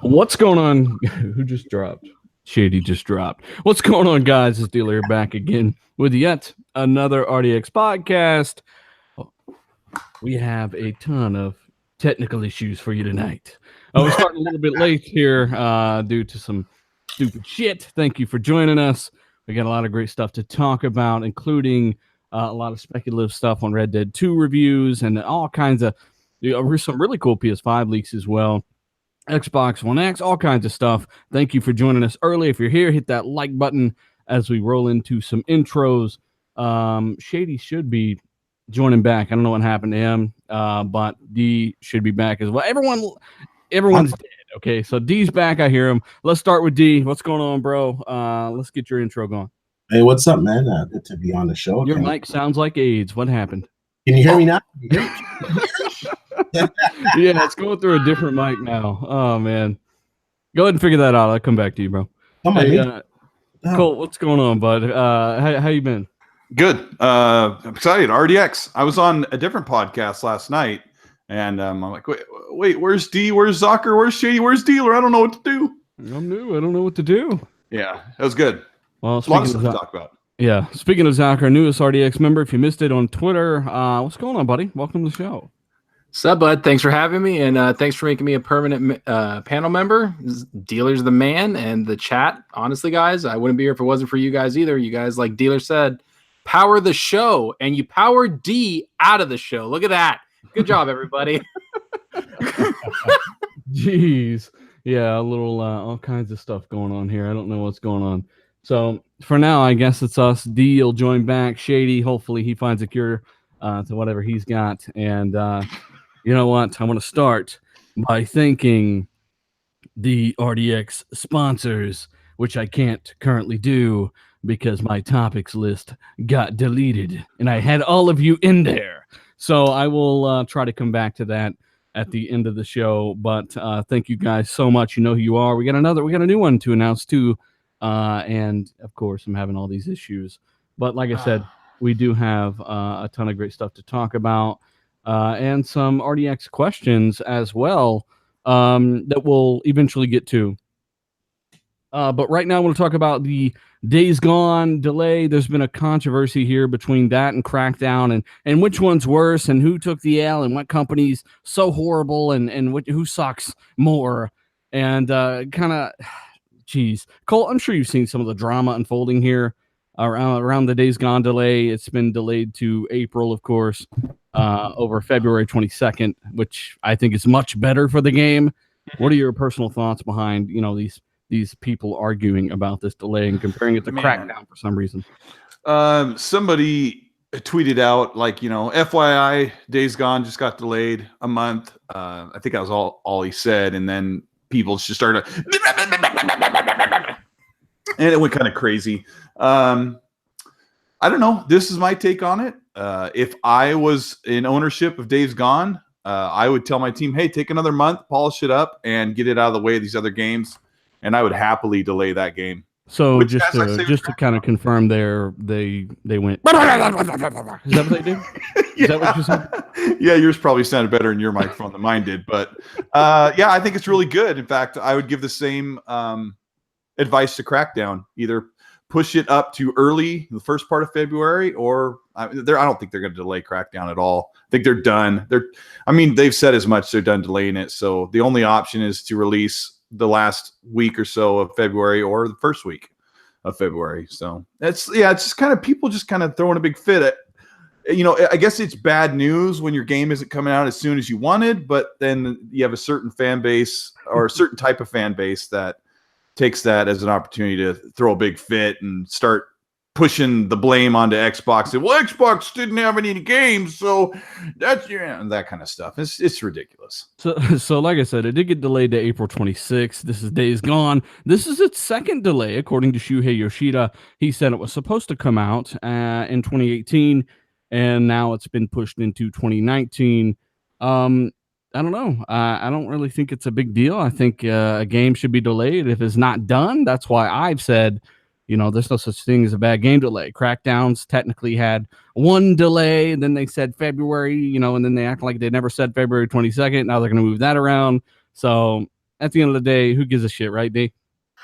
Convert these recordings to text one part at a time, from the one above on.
What's going on? Who just dropped? Shady just dropped. What's going on, guys? It's Dealer back again with yet another RDX podcast. We have a ton of technical issues for you tonight. We're starting a little bit late here due to some stupid shit. Thank you for joining us. We got a lot of great stuff to talk about, including a lot of speculative stuff on Red Dead 2 reviews and all kinds of some really cool PS5 leaks as well. Xbox One X, all kinds of stuff. Thank you for joining us early. If you're here, hit that like button as we roll into some intros. Shady should be joining back. I don't know what happened to him, but D should be back as well. Everyone's dead. Okay, so D's back. I hear him. Let's start with D. What's going on, bro? Let's get your intro going. Hey, what's up, man? Good to be on the show. Your mic sounds like AIDS. What happened? Can you hear me now? Yeah, it's going through a different mic now. Oh man, go ahead and figure that out. I'll come back to you, bro. Colt, what's going on, bud? How you been? Good. I'm excited. RDX. I was on a different podcast last night, and I'm like, wait, where's D? Where's Zocker? Where's Shady? Where's Dealer? I don't know what to do. I'm new. I don't know what to do. Yeah, that was good. Well, a lot of stuff to talk about. Yeah, speaking of Zach, our newest RDX member, if you missed it on Twitter, what's going on, buddy? Welcome to the show. What's up, bud? Thanks for having me, and thanks for making me a permanent panel member. Dealer's the man, and the chat, honestly, guys, I wouldn't be here if it wasn't for you guys either. You guys, like Dealer said, power the show, and you power D out of the show. Look at that. Good job, everybody. Jeez. Yeah, a little, all kinds of stuff going on here. I don't know what's going on. So for now, I guess it's us. D will join back. Shady, hopefully he finds a cure to whatever he's got. And you know what? I want to start by thanking the RDX sponsors, which I can't currently do because my topics list got deleted. And I had all of you in there. So I will try to come back to that at the end of the show. But thank you guys so much. You know who you are. We got a new one to announce too. And of course, I'm having all these issues. But like I said, we do have a ton of great stuff to talk about and some RDX questions as well that we'll eventually get to. But right now, I want to talk about the Days Gone delay. There's been a controversy here between that and Crackdown and which one's worse and who took the L and what company's so horrible and who sucks more. And kind of... Jeez, Cole, I'm sure you've seen some of the drama unfolding here around the Days Gone delay. It's been delayed to April, of course, over February 22nd, which I think is much better for the game. What are your personal thoughts behind, these people arguing about this delay and comparing it to Crackdown for some reason? Somebody tweeted out, FYI, Days Gone just got delayed a month. I think that was all he said, and then people just started and it went kind of crazy. I don't know. This is my take on it. If I was in ownership of Days Gone, I would tell my team, hey, take another month, polish it up, and get it out of the way of these other games. And I would happily delay that game. So just to kind of confirm there, they went. Is that what they did? Is that what you said? Yeah, yours probably sounded better in your microphone than mine did. But yeah, I think it's really good. In fact, I would give the same advice to Crackdown. Either push it up to early, the first part of February, or I don't think they're going to delay Crackdown at all. I think they're done. They've said as much. They're done delaying it. So the only option is to release the last week or so of February or the first week of February. So it's just kind of people just kind of throwing a big fit at, I guess it's bad news when your game isn't coming out as soon as you wanted, but then you have a certain fan base or a certain type of fan base that takes that as an opportunity to throw a big fit and start pushing the blame onto Xbox. And, well, Xbox didn't have any games, so that's that kind of stuff. It's ridiculous. So like I said, it did get delayed to April 26th. This is Days Gone. This is its second delay, according to Shuhei Yoshida. He said it was supposed to come out in 2018, and now it's been pushed into 2019. I don't know. I don't really think it's a big deal. I think a game should be delayed if it's not done. That's why I've said, there's no such thing as a bad game delay. Crackdowns technically had one delay, and then they said February, and then they act like they never said February 22nd. Now they're going to move that around. So at the end of the day, who gives a shit, right, D?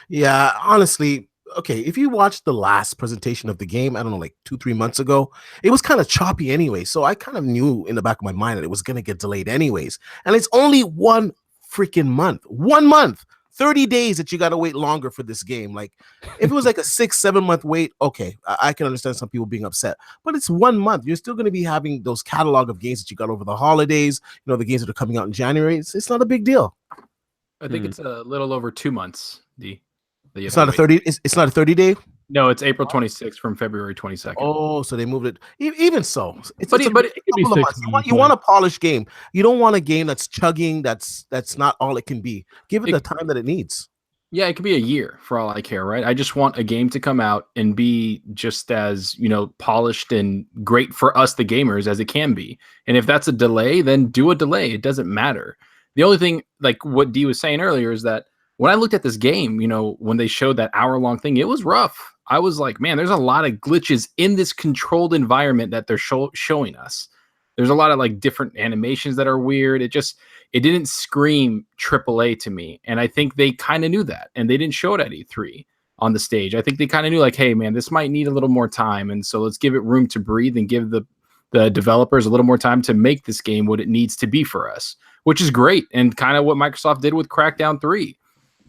Yeah, honestly, okay, if you watched the last presentation of the game, I don't know, like 2-3 months ago, it was kind of choppy anyway. So I kind of knew in the back of my mind that it was going to get delayed anyways. And it's only 1 freaking month. 1 month. 30 days that you got to wait longer for this game. Like, if it was like a 6-7 month wait, okay, I can understand some people being upset, but it's 1 month. You're still going to be having those catalog of games that you got over the holidays, you know, the games that are coming out in January. It's not a big deal. I think it's a little over 2 months. It's not a 30. It's not a 30-day. No, it's April 26th from February 22nd. Oh, so they moved it. Even so, But it's it could be couple of 6 months. months, You want a polished game. You don't want a game that's chugging. That's not all it can be. Give it the time that it needs. Yeah, it could be a year for all I care, right? I just want a game to come out and be just as, polished and great for us, the gamers, as it can be. And if that's a delay, then do a delay. It doesn't matter. The only thing, like what Dee was saying earlier, is that when I looked at this game, when they showed that hour-long thing, it was rough. I was like, man, there's a lot of glitches in this controlled environment that they're showing us. There's a lot of like different animations that are weird. It didn't scream AAA to me. And I think they kind of knew that, and they didn't show it at E3 on the stage. I think they kind of knew, like, hey man, this might need a little more time. And so let's give it room to breathe and give the developers a little more time to make this game what it needs to be for us, which is great. And kind of what Microsoft did with Crackdown 3.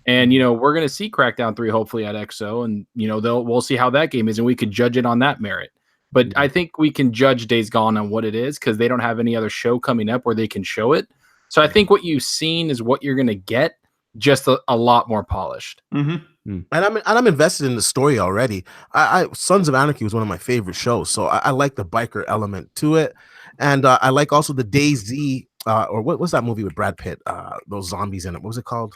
And, we're going to see Crackdown 3 hopefully at EXO, and, we'll see how that game is, and we could judge it on that merit. But I think we can judge Days Gone on what it is, because they don't have any other show coming up where they can show it. So I think what you've seen is what you're going to get, just a lot more polished. And I'm invested in the story already. I Sons of Anarchy was one of my favorite shows, so I like the biker element to it, and I like also the DayZ, or what was that movie with Brad Pitt? Those zombies in it. What was it called?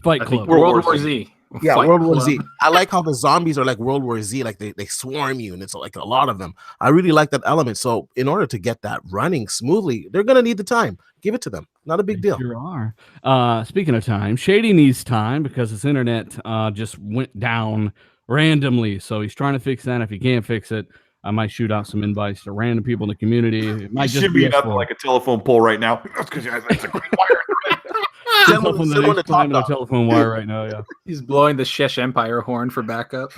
Fight Club. World War Z. Yeah, Fight World War Club. Z. I like how the zombies are like World War Z, like they swarm you, and it's like a lot of them. I really like that element. So in order to get that running smoothly, they're gonna need the time. Give it to them. Not a big deal. Sure are. Speaking of time, Shady needs time because his internet just went down randomly. So he's trying to fix that. If he can't fix it, I might shoot out some invites to random people in the community. It might just be up like a telephone pole right now. That's because it's a great wire. Someone to talk on a telephone wire right now. Yeah, He's blowing the Shesh Empire horn for backup.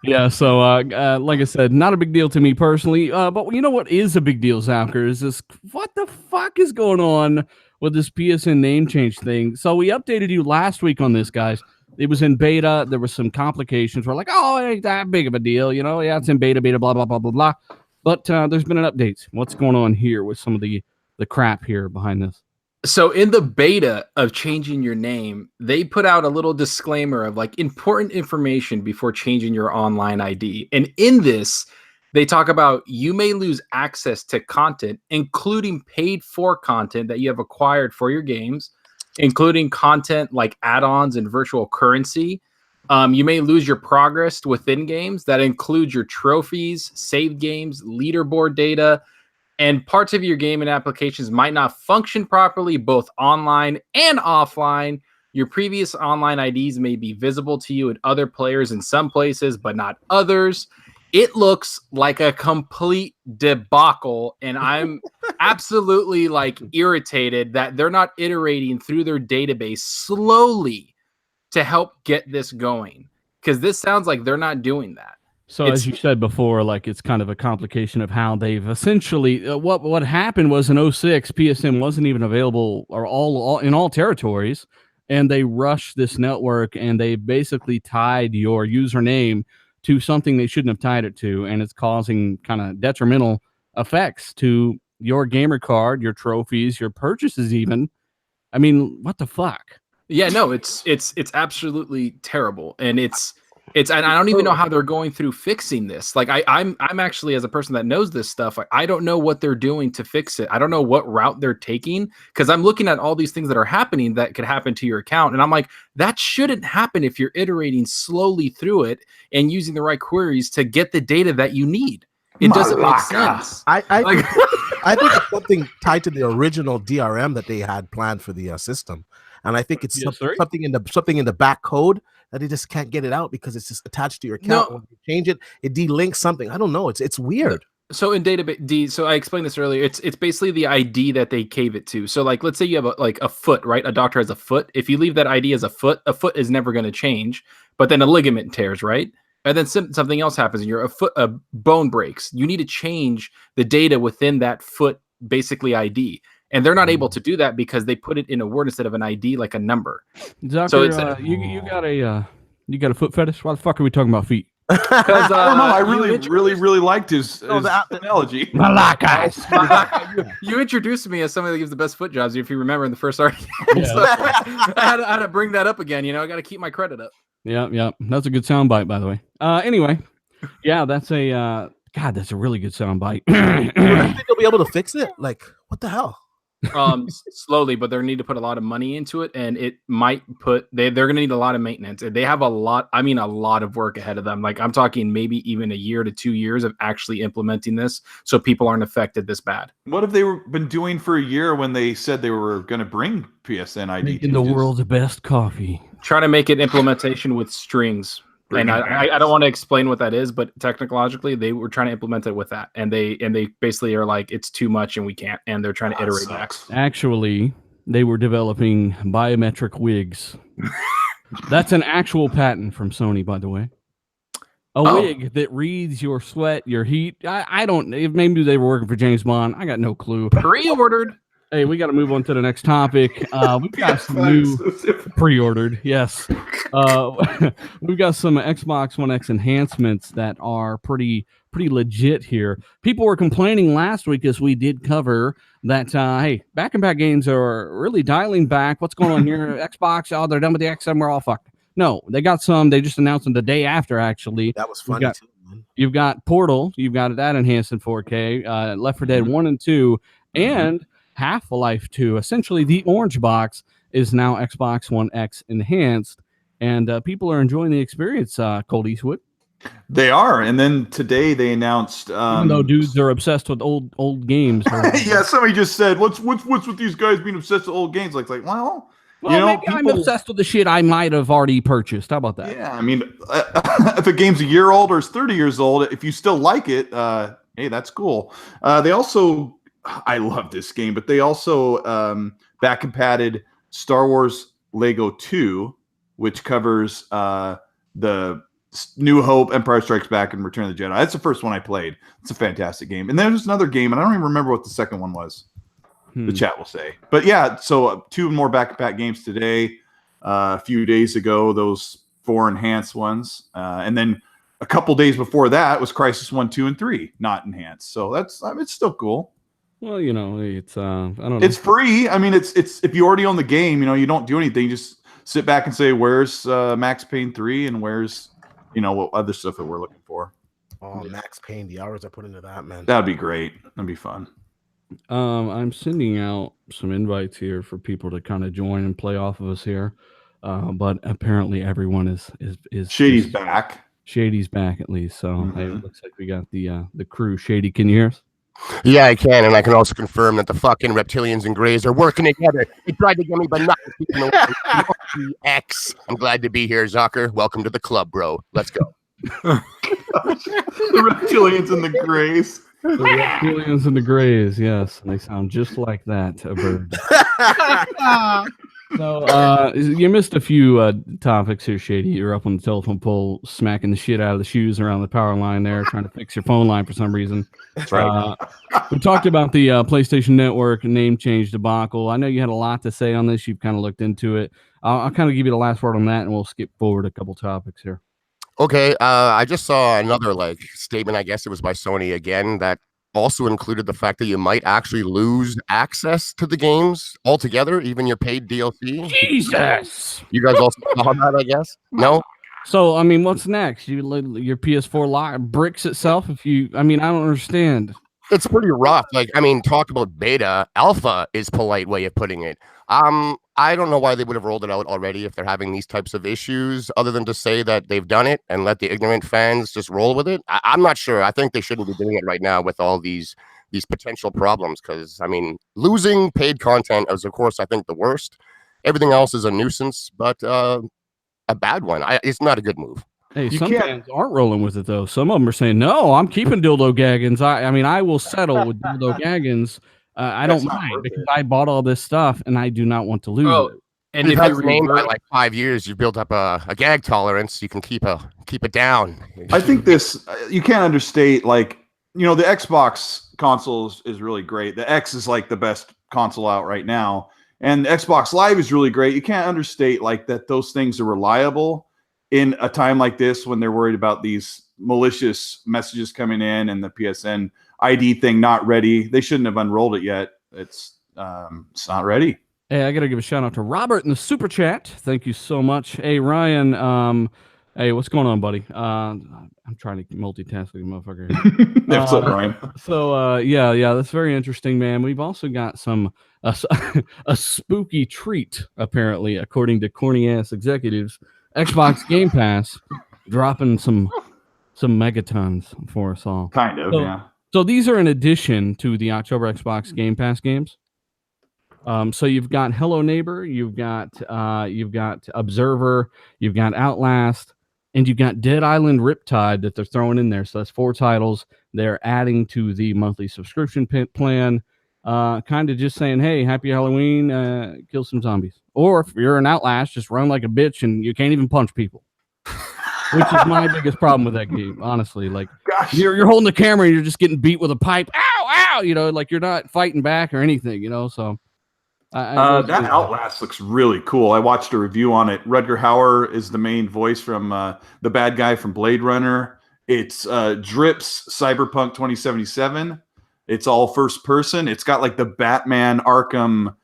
Yeah. So, like I said, not a big deal to me personally. But you know what is a big deal, Zalker, is this: what the fuck is going on with this PSN name change thing? So we updated you last week on this, guys. It was in beta. There were some complications. We're like, oh, it ain't that big of a deal, Yeah, it's in beta, blah blah blah blah blah. But there's been an update. What's going on here with some of the crap here behind this? So in the beta of changing your name, they put out a little disclaimer of like important information before changing your online ID. And in this, they talk about you may lose access to content, including paid for content that you have acquired for your games, including content like add-ons and virtual currency. You may lose your progress within games. That includes your trophies, saved games, leaderboard data, and parts of your game and applications might not function properly, both online and offline. Your previous online IDs may be visible to you and other players in some places, but not others. It looks like a complete debacle, and I'm absolutely like irritated that they're not iterating through their database slowly to help get this going, because this sounds like they're not doing that. So as you said before, like it's kind of a complication of how they've essentially what happened was in 06, PSN wasn't even available or all in all territories, and they rushed this network and they basically tied your username to something they shouldn't have tied it to, and it's causing kind of detrimental effects to your gamer card, your trophies, your purchases even. I mean, what the fuck? Yeah, no, it's absolutely terrible, and and I don't even know how they're going through fixing this. Like I'm actually, as a person that knows this stuff, I don't know what they're doing to fix it. I don't know what route they're taking, because I'm looking at all these things that are happening that could happen to your account, and I'm like, that shouldn't happen if you're iterating slowly through it and using the right queries to get the data that you need. It doesn't make sense. I think it's something tied to the original DRM that they had planned for the system, and I think it's something in the back code that they just can't get it out because it's just attached to your account. No. When you change it, it delinks something. I don't know. It's weird. So in database, so I explained this earlier. It's basically the ID that they gave it to. So like, let's say you have a foot, right? A doctor has a foot. If you leave that ID as a foot is never going to change. But then a ligament tears, right? And then something else happens, and a bone breaks. You need to change the data within that foot, basically ID, and they're not able to do that because they put it in a word instead of an ID, like a number. Doctor, So it's you got a foot fetish? Why the fuck are we talking about feet? because I don't know. I really liked his analogy. You introduced me as somebody that gives the best foot jobs, if you remember in the first argument. Yeah. So I had to bring that up again. I got to keep my credit up. Yeah. That's a good soundbite, by the way. Anyway, yeah, that's a God. That's a really good soundbite. I think they'll be able to fix it. Like, what the hell? Slowly, but they need to put a lot of money into it, and it might they're going to need a lot of maintenance. They have a lot of work ahead of them. Like, I'm talking maybe even a year to 2 years of actually implementing this, so people aren't affected this bad. What have they been doing for a year when they said they were going to bring PSN ID? Making the world's best coffee. Trying to make it implementation with strings. And I don't want to explain what that is, but technologically they were trying to implement it with that, and they basically are like, it's too much and we can't, and they're trying to iterate back. Actually, they were developing biometric wigs. That's an actual patent from Sony, by the way. A wig that reads your sweat, your heat. I don't. Maybe they were working for James Bond. I got no clue. Pre-ordered. Hey, we got to move on to the next topic. We've got some new pre-ordered. Yes, we've got some Xbox One X enhancements that are pretty legit here. People were complaining last week, as we did cover, that hey, back-and-back games are really dialing back. What's going on here? Xbox, they're done with the X, and we're all fucked. No, they got some. They just announced them the day after. Actually, that was funny too, man. You've got Portal. You've got that enhanced in 4K. Left 4 Dead 1 and 2, and Half-Life 2, essentially the orange box, is now Xbox One X enhanced, and people are enjoying the experience. Cold Eastwood, they are, and then today they announced. Even though dudes are obsessed with old games. Yeah, somebody just said, "What's with these guys being obsessed with old games?" Like, well, maybe I'm obsessed with the shit I might have already purchased. How about that? Yeah, I mean, if a game's a year old or is 30 years old, if you still like it, hey, that's cool. They also. I love this game, but they also back and padded Star Wars Lego 2, which covers the New Hope, Empire Strikes Back, and Return of the Jedi. That's the first one I played. It's a fantastic game. And there's another game, and I don't even remember what the second one was. The chat will say. But yeah, so 2 more back and pack games today. A few days ago, those 4 enhanced ones. And then a couple days before that was Crisis 1, 2, and 3, not enhanced. So it's still cool. Well, it's I don't know. It's free. I mean, it's if you already own the game, you don't do anything. You just sit back and say, "Where's Max Payne 3 and where's what other stuff that we're looking for?" Oh, Max Payne, the hours I put into that, man. That'd be great. That'd be fun. I'm sending out some invites here for people to kind of join and play off of us here, but apparently everyone is Shady's back. Shady's back at least. So hey, it looks like we got the crew. Shady, can you hear us? Yeah, I can, and I can also confirm that the fucking reptilians and greys are working together. They tried to get me, but not RDX. I'm glad to be here, Zucker. Welcome to the club, bro. Let's go. The reptilians and the greys. The reptilians and the greys, yes, and they sound just like that, a bird. So you missed a few topics here, Shady. You're up on the telephone pole, smacking the shit out of the shoes around the power line there, trying to fix your phone line for some reason. That's right. We talked about the PlayStation Network name change debacle. I know you had a lot to say on this. You've kind of looked into it. I'll kind of give you the last word on that, and we'll skip forward a couple topics here. Okay, I just saw another statement. I guess it was by Sony again that also included the fact that you might actually lose access to the games altogether, even your paid DLC. Jesus! You guys also saw that, I guess? No? So, I mean, what's next? Your PS4 bricks itself? I don't understand. It's pretty rough. Talk about beta. Alpha is polite way of putting it. I don't know why they would have rolled it out already if they're having these types of issues, other than to say that they've done it and let the ignorant fans just roll with it. I'm not sure. I think they shouldn't be doing it right now with all these potential problems, because, losing paid content is, of course, I think the worst. Everything else is a nuisance, but a bad one. It's not a good move. Hey, You some can't- fans aren't rolling with it though. Some of them are saying, "No, I'm keeping dildo gaggins. I mean, I will settle with dildo gaggins. I That's don't not mind worth because it. I bought all this stuff and I do not want to lose Bro, it." and You've if had you the name by revert, like 5 years. You've built up a gag tolerance. You can keep it down. I think this you can't understate. Like, you know, the Xbox consoles is really great. The X is like the best console out right now, and the Xbox Live is really great. You can't understate like that. Those things are reliable in a time like this when they're worried about these malicious messages coming in and the PSN ID thing not ready. They shouldn't have unrolled it yet. It's not ready. Hey, I gotta give a shout out to Robert in the super chat. Thank you so much. Hey, Ryan. Hey, what's going on, buddy? I'm trying to multitask like a motherfucker. What's up, Ryan? So, yeah, that's very interesting, man. We've also got a spooky treat, apparently, according to corny ass executives. Xbox Game Pass dropping some megatons for us all. Kind of, So- yeah. So these are in addition to the October Xbox Game Pass games. So you've got Hello Neighbor, you've got Observer, you've got Outlast, and you've got Dead Island Riptide that they're throwing in there. So that's 4 titles they're adding to the monthly subscription plan. Kind of just saying, hey, happy Halloween, kill some zombies. Or if you're an Outlast, just run like a bitch and you can't even punch people. Which is my biggest problem with that game, honestly. Like, Gosh, you're holding the camera and you're just getting beat with a pipe. Ow, ow! You know, like you're not fighting back or anything, you know, so... that Outlast looks really cool. I watched a review on it. Rutger Hauer is the main voice from the bad guy from Blade Runner. It's Drips Cyberpunk 2077. It's all first person. It's got like the Batman Arkham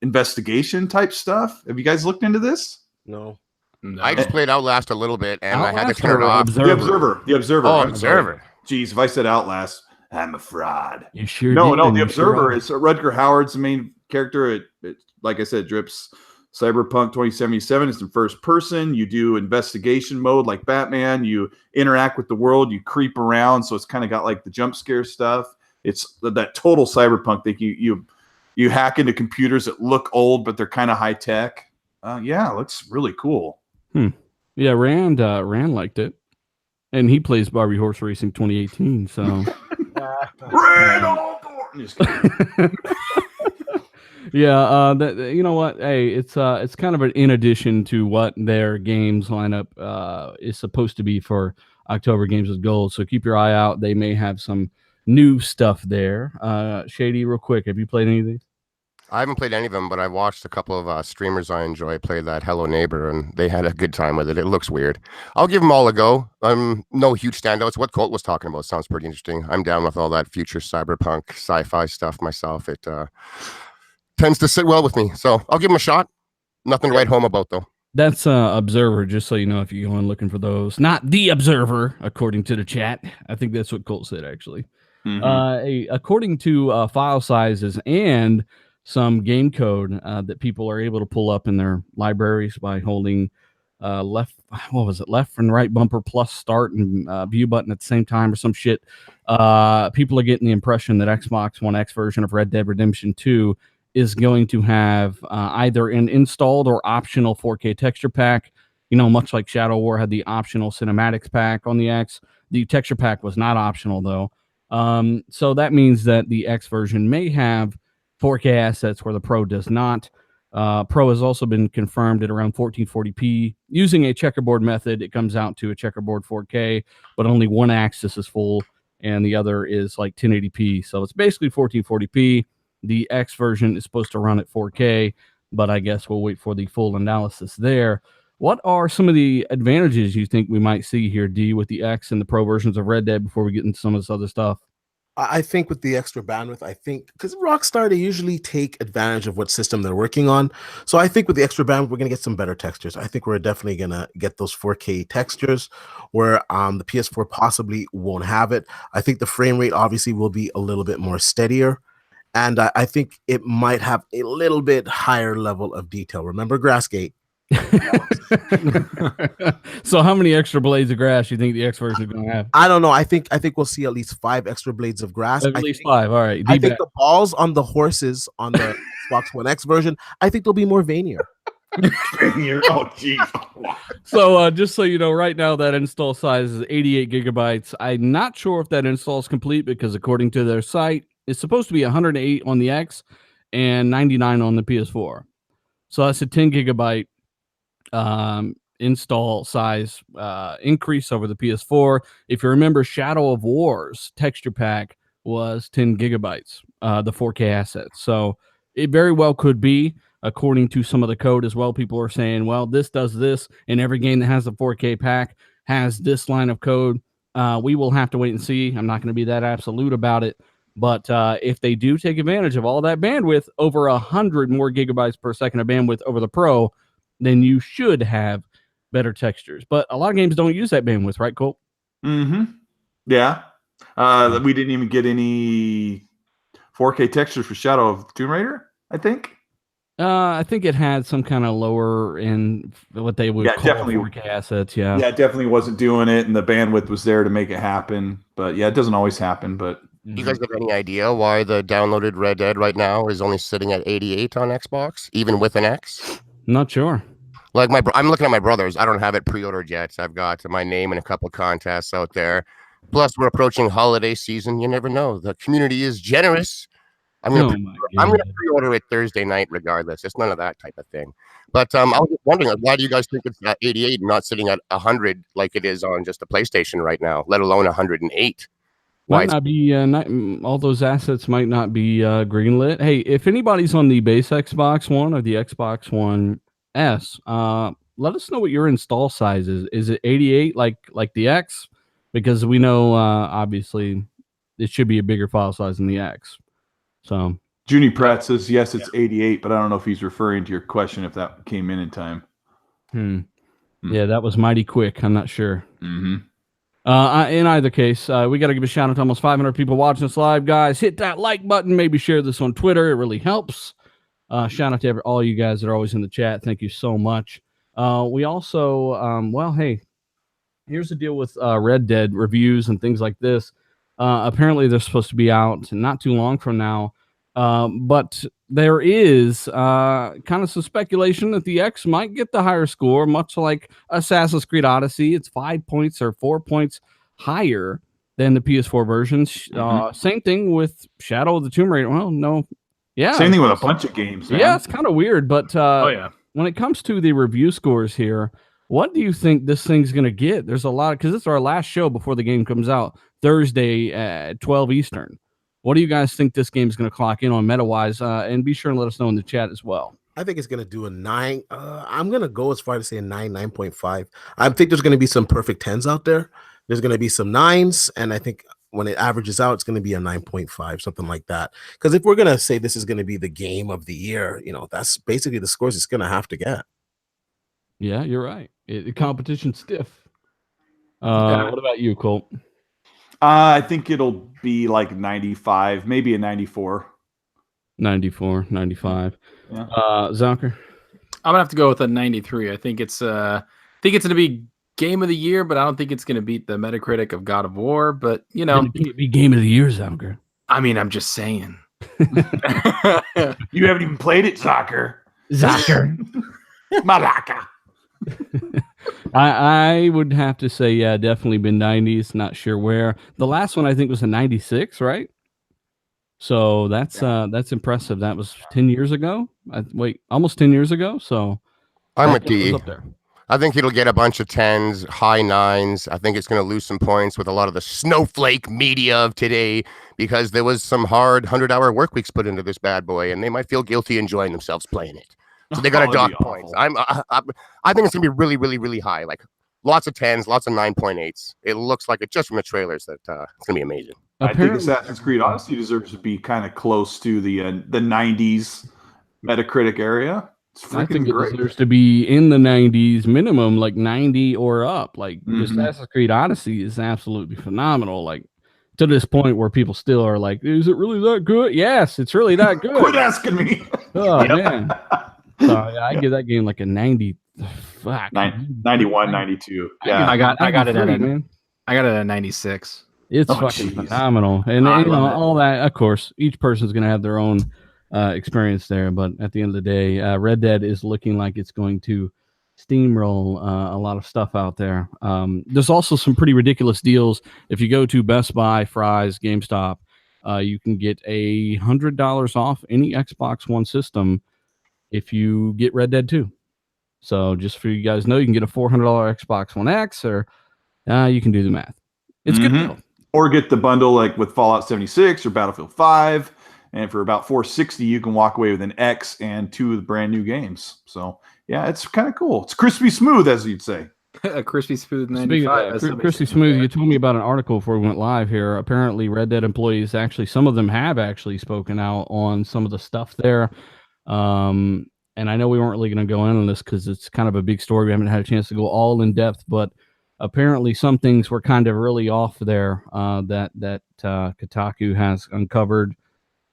investigation type stuff. Have you guys looked into this? No. no. I just played Outlast a little bit, and I had to Outlast turn it or off. Observer? The Observer. Oh, I'm sorry. Observer. Jeez, if I said Outlast, I'm a fraud. You sure No, did, no, and the you sure Observer are. is Rutger Hauer's the main character. It like I said, Drips Cyberpunk 2077 is in first person. You do investigation mode like Batman. You interact with the world. You creep around, so it's kind of got like the jump scare stuff. It's that total cyberpunk thing. You hack into computers that look old, but they're kind of high tech. Yeah, it looks really cool. Yeah, Rand liked it. And he plays Barbie Horse Racing 2018, so... Red all door- Just kidding. Yeah, you know what? Hey, it's kind of an in addition to what their games lineup is supposed to be for October Games with Gold. So keep your eye out. They may have some new stuff there. Shady, real quick, have you played any of these? I haven't played any of them, but I watched a couple of streamers I enjoy play that Hello Neighbor, and they had a good time with it. It looks weird. I'll give them all a go. No huge standouts. What Colt was talking about sounds pretty interesting. I'm down with all that future cyberpunk sci-fi stuff myself. It tends to sit well with me, so I'll give them a shot. Nothing to write home about, though. That's Observer, just so you know, if you go in looking for those. Not the Observer, according to the chat. I think that's what Colt said, actually. According to file sizes and some game code that people are able to pull up in their libraries by holding left and right bumper plus start and view button at the same time or some shit. People are getting the impression that Xbox One X version of Red Dead Redemption 2 is going to have either an installed or optional 4K texture pack. You know, much like Shadow War had the optional cinematics pack on the X. The texture pack was not optional, though. So that means that the X version may have 4K assets where the Pro does not. Pro has also been confirmed at around 1440p. Using a checkerboard method, it comes out to a checkerboard 4K, but only one axis is full and the other is like 1080p. So it's basically 1440p. The X version is supposed to run at 4K, but I guess we'll wait for the full analysis there. What are some of the advantages you think we might see here, D, with the X and the Pro versions of Red Dead before we get into some of this other stuff? I think with the extra bandwidth, because Rockstar, they usually take advantage of what system they're working on. So I think with the extra bandwidth, we're going to get some better textures. I think we're definitely going to get those 4K textures where the PS4 possibly won't have it. I think the frame rate obviously will be a little bit more steadier. And I think it might have a little bit higher level of detail. Remember Grassgate? So how many extra blades of grass do you think the X version is going to have? I don't know. I think we'll see at least 5 extra blades of grass. At least 5. All right. I think the balls on the horses on the Xbox One X version, I think they'll be more veinier. Oh, jeez. So just so you know, right now that install size is 88 gigabytes. I'm not sure if that install is complete because according to their site, it's supposed to be 108 on the X and 99 on the PS4. So that's a 10 gigabyte install size increase over the PS4. If you remember, Shadow of War's texture pack was 10 gigabytes, the 4K asset. So it very well could be, according to some of the code as well. People are saying, well, this does this, and every game that has a 4K pack has this line of code. We will have to wait and see. I'm not going to be that absolute about it. But if they do take advantage of all that bandwidth, over 100 more gigabytes per second of bandwidth over the Pro, then you should have better textures. But a lot of games don't use that bandwidth, right, Colt? Mm-hmm. Yeah. We didn't even get any 4K textures for Shadow of Tomb Raider, I think. I think it had some kind of lower in what they would call definitely 4K assets. Yeah, it definitely wasn't doing it, and the bandwidth was there to make it happen. But yeah, it doesn't always happen. But Do you guys have any idea why the downloaded Red Dead right now is only sitting at 88 on Xbox, even with an X? Not sure. Like I'm looking at my brother's. I don't have it pre-ordered yet. I've got my name in a couple contests out there. Plus, we're approaching holiday season. You never know. The community is generous. I'm gonna pre-order it Thursday night, regardless. It's none of that type of thing. But I was just wondering, why do you guys think it's at 88 and not sitting at 100 like it is on just the PlayStation right now, let alone 108? Might not be all those assets might not be greenlit. Hey, if anybody's on the base Xbox One or the Xbox One S, let us know what your install size is. Is it 88 like the X? Because we know obviously it should be a bigger file size than the X. So Junie Pratt says yes, it's 88, but I don't know if he's referring to your question if that came in time. Yeah, that was mighty quick. I'm not sure. Mm-hmm. In either case, we got to give a shout out to almost 500 people watching us live, guys. Hit that like button. Maybe share this on Twitter. It really helps. Shout out to all you guys that are always in the chat. Thank you so much. We also, well, hey, here's the deal with Red Dead reviews and things like this. Apparently, they're supposed to be out not too long from now. But there is kind of some speculation that the X might get the higher score, much like Assassin's Creed Odyssey. It's 5 points or 4 points higher than the PS4 versions. Same thing with Shadow of the Tomb Raider. Well, no. Yeah. Same thing with a bunch of games. Man. Yeah, it's kind of weird. But when it comes to the review scores here, what do you think this thing's going to get? There's a lot, because it's our last show before the game comes out, Thursday at 12 Eastern. What do you guys think this game is going to clock in on meta-wise? And be sure and let us know in the chat as well. I think it's going to do a 9. I'm going to go as far to say a 9, 9.5. I think there's going to be some perfect 10s out there. There's going to be some 9s. And I think when it averages out, it's going to be a 9.5, something like that. Because if we're going to say this is going to be the game of the year, that's basically the scores it's going to have to get. Yeah, you're right. The competition's stiff. What about you, Colt? I think it'll be like 95, maybe a 94. 94, 95. Yeah. Zonker? I'm gonna have to go with a 93. I think it's gonna be game of the year, but I don't think it's gonna beat the Metacritic of God of War. But It can't be game of the year, Zonker. I mean, I'm just saying. You haven't even played it, Zonker. Malaka. I would have to say, yeah, definitely been 90s. Not sure where. The last one I think was a 96, right? So that's impressive. That was 10 years ago. Almost 10 years ago. So I'm with D. I think it'll get a bunch of 10s, high 9s. I think it's going to lose some points with a lot of the snowflake media of today because there was some hard 100-hour work weeks put into this bad boy, and they might feel guilty enjoying themselves playing it. So they got to dock points. I think it's gonna be really, really, really high. Like lots of 10s, lots of 9.8s. It looks like it just from the trailers that it's gonna be amazing. I think Assassin's Creed Odyssey deserves to be kind of close to the 90s Metacritic area. It's freaking great. It deserves to be in the 90s minimum, like 90 or up. Like Assassin's Creed Odyssey is absolutely phenomenal. Like to this point where people still are like, "Is it really that good?" Yes, it's really that good. Quit asking me. Oh man. So I give that game like a 90. Fuck. 91, 92. Yeah, I got it at man. I got it at 96. It's fucking phenomenal, and all that. Of course, each person's gonna have their own experience there. But at the end of the day, Red Dead is looking like it's going to steamroll a lot of stuff out there. There's also some pretty ridiculous deals. If you go to Best Buy, Fry's, GameStop, you can get $100 off any Xbox One system if you get Red Dead 2. So just for you guys know, you can get a $400 Xbox One X, or you can do the math. It's good deal. Or get the bundle like with Fallout 76 or Battlefield 5, and for about $460 you can walk away with an X and 2 of the brand new games. So yeah, it's kind of cool. It's crispy smooth, as you'd say. A crispy smooth 95. Crispy smooth. You told me about an article before we went live here. Apparently, Red Dead employees some of them have actually spoken out on some of the stuff there. And I know we weren't really going to go in on this because it's kind of a big story. We haven't had a chance to go all in depth, but apparently some things were kind of really off there that Kotaku has uncovered.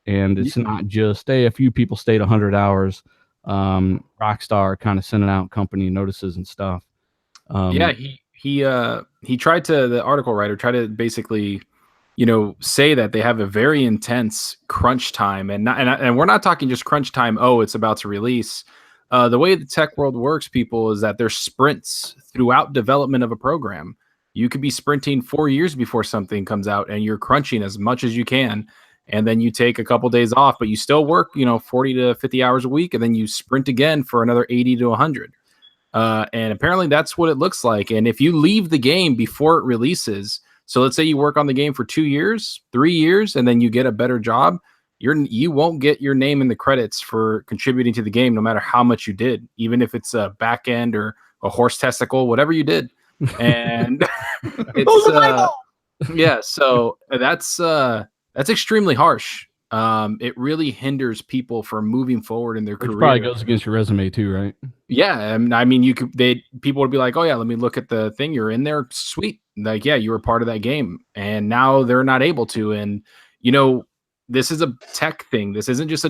And it's not just, a few people stayed 100 hours. Rockstar kind of sending out company notices and stuff. He tried to, the article writer tried to basically, say that they have a very intense crunch time, and we're not talking just crunch time. Oh, it's about to release. The way the tech world works, people, is that there's sprints throughout development of a program. You could be sprinting 4 years before something comes out, and you're crunching as much as you can, and then you take a couple days off, but you still work, 40 to 50 hours a week, and then you sprint again for another 80 to 100. And apparently that's what it looks like. And if you leave the game before it releases, so let's say you work on the game for 2 years, 3 years, and then you get a better job, you won't get your name in the credits for contributing to the game, no matter how much you did, even if it's a back end or a horse testicle, whatever you did. And it's so that's extremely harsh. It really hinders people from moving forward in their career. Probably goes against your resume too, right? Yeah, I mean, people would be like, "Oh yeah, let me look at the thing you're in there." Sweet, like yeah, you were part of that game, and now they're not able to. And this is a tech thing. This isn't just a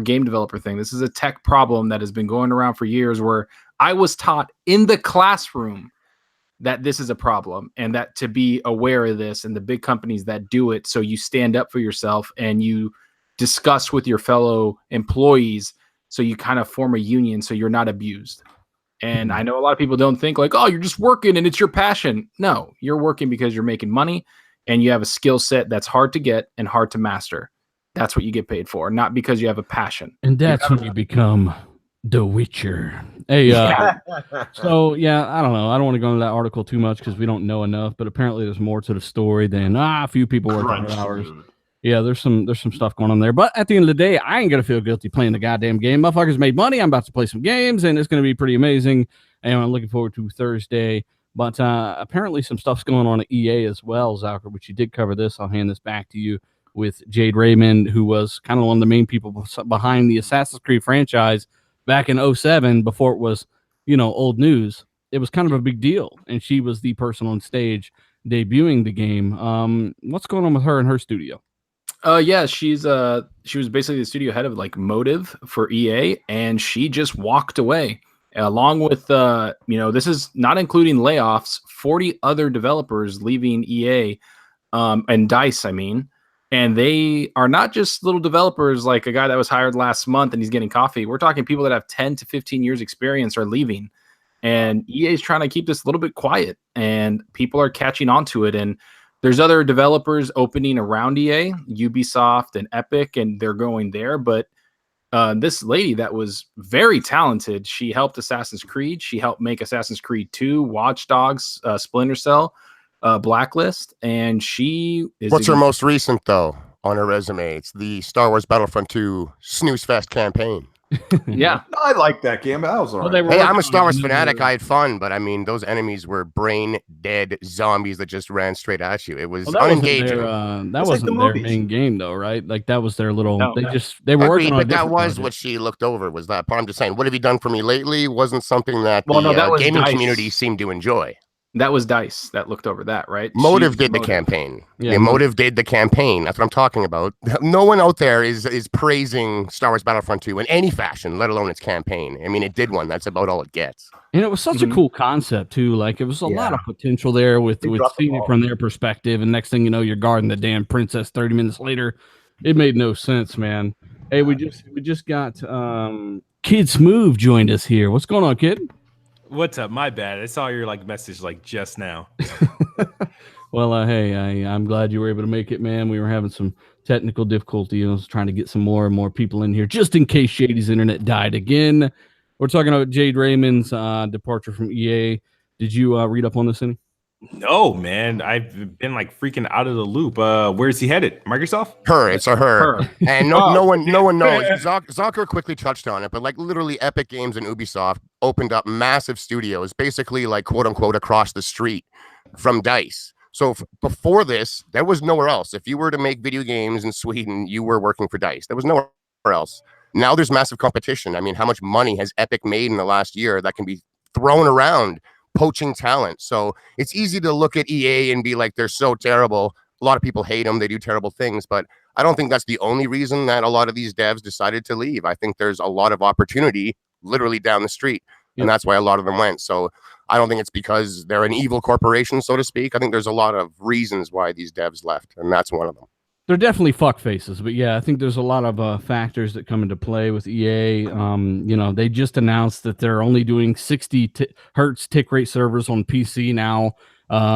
game developer thing. This is a tech problem that has been going around for years. Where I was taught in the classroom that this is a problem, and that to be aware of this, and the big companies that do it, so you stand up for yourself and you discuss with your fellow employees, so you kind of form a union so you're not abused. And I know a lot of people don't think like, oh, you're just working and it's your passion. No, you're working because you're making money and you have a skill set that's hard to get and hard to master. That's what you get paid for, not because you have a passion. And that's when you become The Witcher. Hey, so yeah, I don't know. I don't want to go into that article too much because we don't know enough, but apparently there's more to the story than a few people work 100 hours. Yeah, there's some stuff going on there. But at the end of the day, I ain't gonna feel guilty playing the goddamn game. Motherfuckers made money. I'm about to play some games, and it's gonna be pretty amazing. And I'm looking forward to Thursday. But apparently some stuff's going on at EA as well, Zalker, which you did cover this. I'll hand this back to you with Jade Raymond, who was kind of one of the main people behind the Assassin's Creed franchise back in 2007, before it was, old news. It was kind of a big deal, and she was the person on stage debuting the game. What's going on with her and her studio? Yeah, she was basically the studio head of like Motive for EA, and she just walked away along with this is not including layoffs, 40 other developers leaving EA and DICE, I mean. And they are not just little developers like a guy that was hired last month and he's getting coffee. We're talking people that have 10 to 15 years experience are leaving. And EA is trying to keep this a little bit quiet, and people are catching on to it. And there's other developers opening around EA, Ubisoft and Epic, and they're going there. But this lady that was very talented, she helped Assassin's Creed. She helped make Assassin's Creed 2, Watch Dogs, Splinter Cell, Blacklist, and she is. What's her most recent though on her resume? It's the Star Wars Battlefront 2 Snooze Fest campaign. Yeah, I like that game. That was all right. Hey, I'm a Star Wars fanatic. I had fun, but I mean, those enemies were brain dead zombies that just ran straight at you. It was unengaging. That wasn't their main game, though, right? Like that was their little. No, they were working on. But that was project. What she looked over. Was that part? I'm just saying. What have you done for me lately? Wasn't something that the gaming community seemed to enjoy. That was DICE that looked over that, right? Motive did the campaign. Yeah, Motive did the campaign. That's what I'm talking about. No one out there is praising Star Wars Battlefront 2 in any fashion, let alone its campaign. I mean, it did one. That's about all it gets. And it was such a cool concept, too. Like, it was a lot of potential there with seeing it from their perspective. And next thing you know, you're guarding the damn princess 30 minutes later. It made no sense, man. Hey, we just got Kid Smooth joined us here. What's going on, Kid? What's up? My bad. I saw your message just now. Well, hey, I'm glad you were able to make it, man. We were having some technical difficulty. I was trying to get some more and more people in here just in case Shady's internet died again. We're talking about Jade Raymond's departure from EA. Did you read up on this any? No, man. I've been freaking out of the loop. Where's he headed? Microsoft? It's a her. And no Oh, one knows. Zucker quickly touched on it, but literally Epic Games and Ubisoft opened up massive studios, basically quote unquote across the street from DICE. So before this, there was nowhere else. If you were to make video games in Sweden, you were working for DICE. There was nowhere else. Now there's massive competition. I mean, how much money has Epic made in the last year that can be thrown around poaching talent? So it's easy to look at EA and be like, they're so terrible. A lot of people hate them. They do terrible things. But I don't think that's the only reason that a lot of these devs decided to leave. I think there's a lot of opportunity literally down the street. Yep. And that's why a lot of them went. So I don't think it's because they're an evil corporation, so to speak. I think there's a lot of reasons why these devs left, and that's one of them. They're definitely fuck faces, but yeah, I think there's a lot of factors that come into play with EA. They just announced that they're only doing 60 hertz tick rate servers on PC now,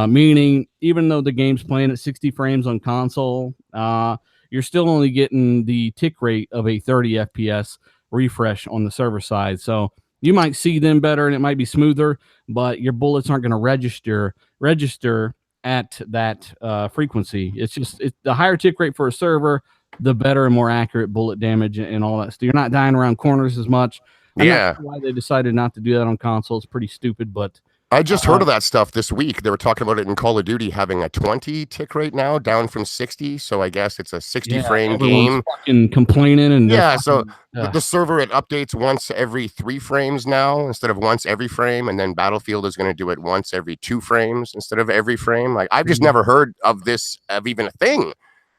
meaning even though the game's playing at 60 frames on console, you're still only getting the tick rate of a 30 FPS refresh on the server side. So you might see them better and it might be smoother, but your bullets aren't going to register at that frequency. It's the higher tick rate for a server, the better and more accurate bullet damage and all that. So you're not dying around corners as much. I'm not sure why they decided not to do that on console. It's pretty stupid, but I just heard of that stuff this week. They were talking about it in Call of Duty having a 20 tick rate now, down from 60. So I guess it's a 60 frame game. Fucking complaining and the server, it updates once every 3 frames now instead of once every frame, and then Battlefield is going to do it once every 2 frames instead of every frame. I've just never heard of this of even a thing.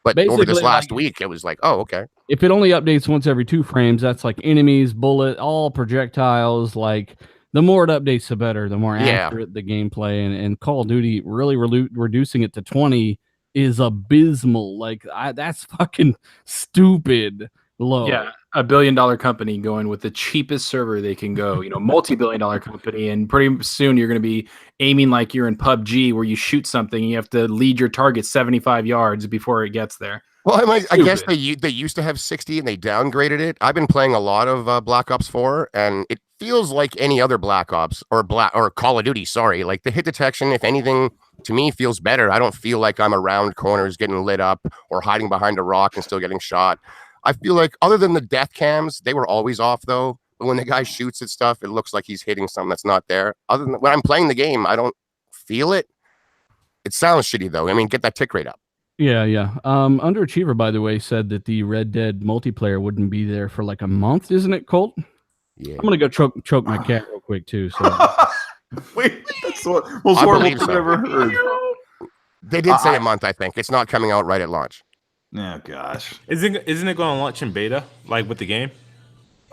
But over this last week, it was oh, okay. If it only updates once every 2 frames, that's enemies, bullet, all projectiles, the more it updates, the better, the more accurate the gameplay. And Call of Duty really reducing it to 20 is abysmal. That's fucking stupid low. Yeah, $1 billion company going with the cheapest server they can go, multi-billion-dollar company. And pretty soon you're going to be aiming like you're in PUBG where you shoot something and you have to lead your target 75 yards before it gets there. Well, I guess they used to have 60 and they downgraded it. I've been playing a lot of Black Ops 4 and it feels like any other Black Ops or Call of Duty. Sorry, the hit detection, if anything, to me feels better. I don't feel like I'm around corners getting lit up or hiding behind a rock and still getting shot. I feel like other than the death cams, they were always off though. But when the guy shoots at stuff, it looks like he's hitting something that's not there. Other than when I'm playing the game, I don't feel it. It sounds shitty though. I mean, get that tick rate up. Yeah. Underachiever, by the way, said that the Red Dead multiplayer wouldn't be there for a month, isn't it, Colt? Yeah. I'm gonna go choke my cat real quick too. So wait, that's the most horrible thing I've ever heard. They did say a month. I think it's not coming out right at launch. Oh gosh, isn't it going to launch in beta with the game?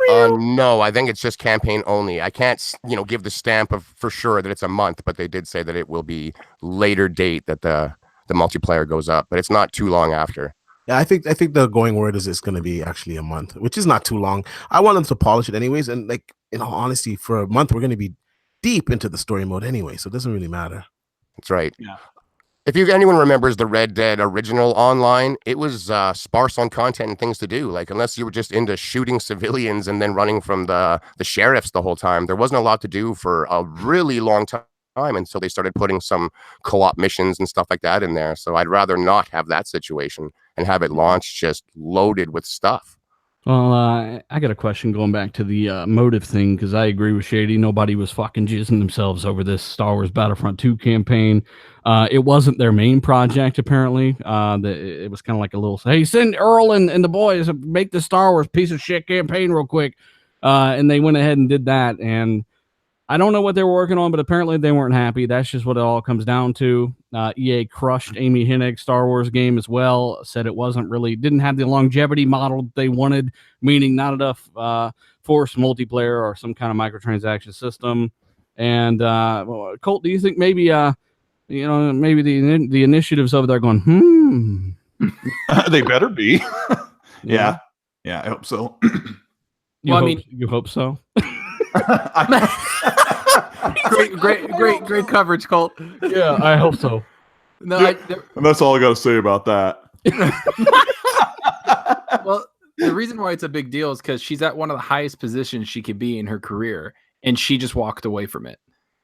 No, I think it's just campaign only. I can't, give the stamp of for sure that it's a month, but they did say that it will be later date that the multiplayer goes up, but it's not too long after. Yeah, I think the going word is it's going to be actually a month, which is not too long. I want them to polish it anyways, and in all honesty, for a month we're going to be deep into the story mode anyway, so it doesn't really matter. That's right. Yeah. If anyone remembers the Red Dead original online, it was sparse on content and things to do. Unless you were just into shooting civilians and then running from the sheriffs the whole time, there wasn't a lot to do for a really long time until they started putting some co-op missions and stuff like that in there. So I'd rather not have that situation and have it launched just loaded with stuff. Well, I got a question going back to the motive thing, because I agree with Shady. Nobody was fucking jizzing themselves over this Star Wars Battlefront 2 campaign. It wasn't their main project, apparently. It was kind of like a little, hey, send Earl and the boys, make the Star Wars piece of shit campaign real quick. And they went ahead and did that. And I don't know what they were working on, but apparently they weren't happy. That's just what it all comes down to. EA crushed Amy Hennig's Star Wars game as well. Said it didn't have the longevity model they wanted, meaning not enough forced multiplayer or some kind of microtransaction system. And Colt, do you think maybe maybe the initiatives over there going, they better be. Yeah. Yeah, I hope so. You hope so. Great coverage, Colt. Yeah, I hope so. No, Yeah. And that's all I got to say about that. Well, the reason why it's a big deal is because she's at one of the highest positions she could be in her career, and she just walked away from it.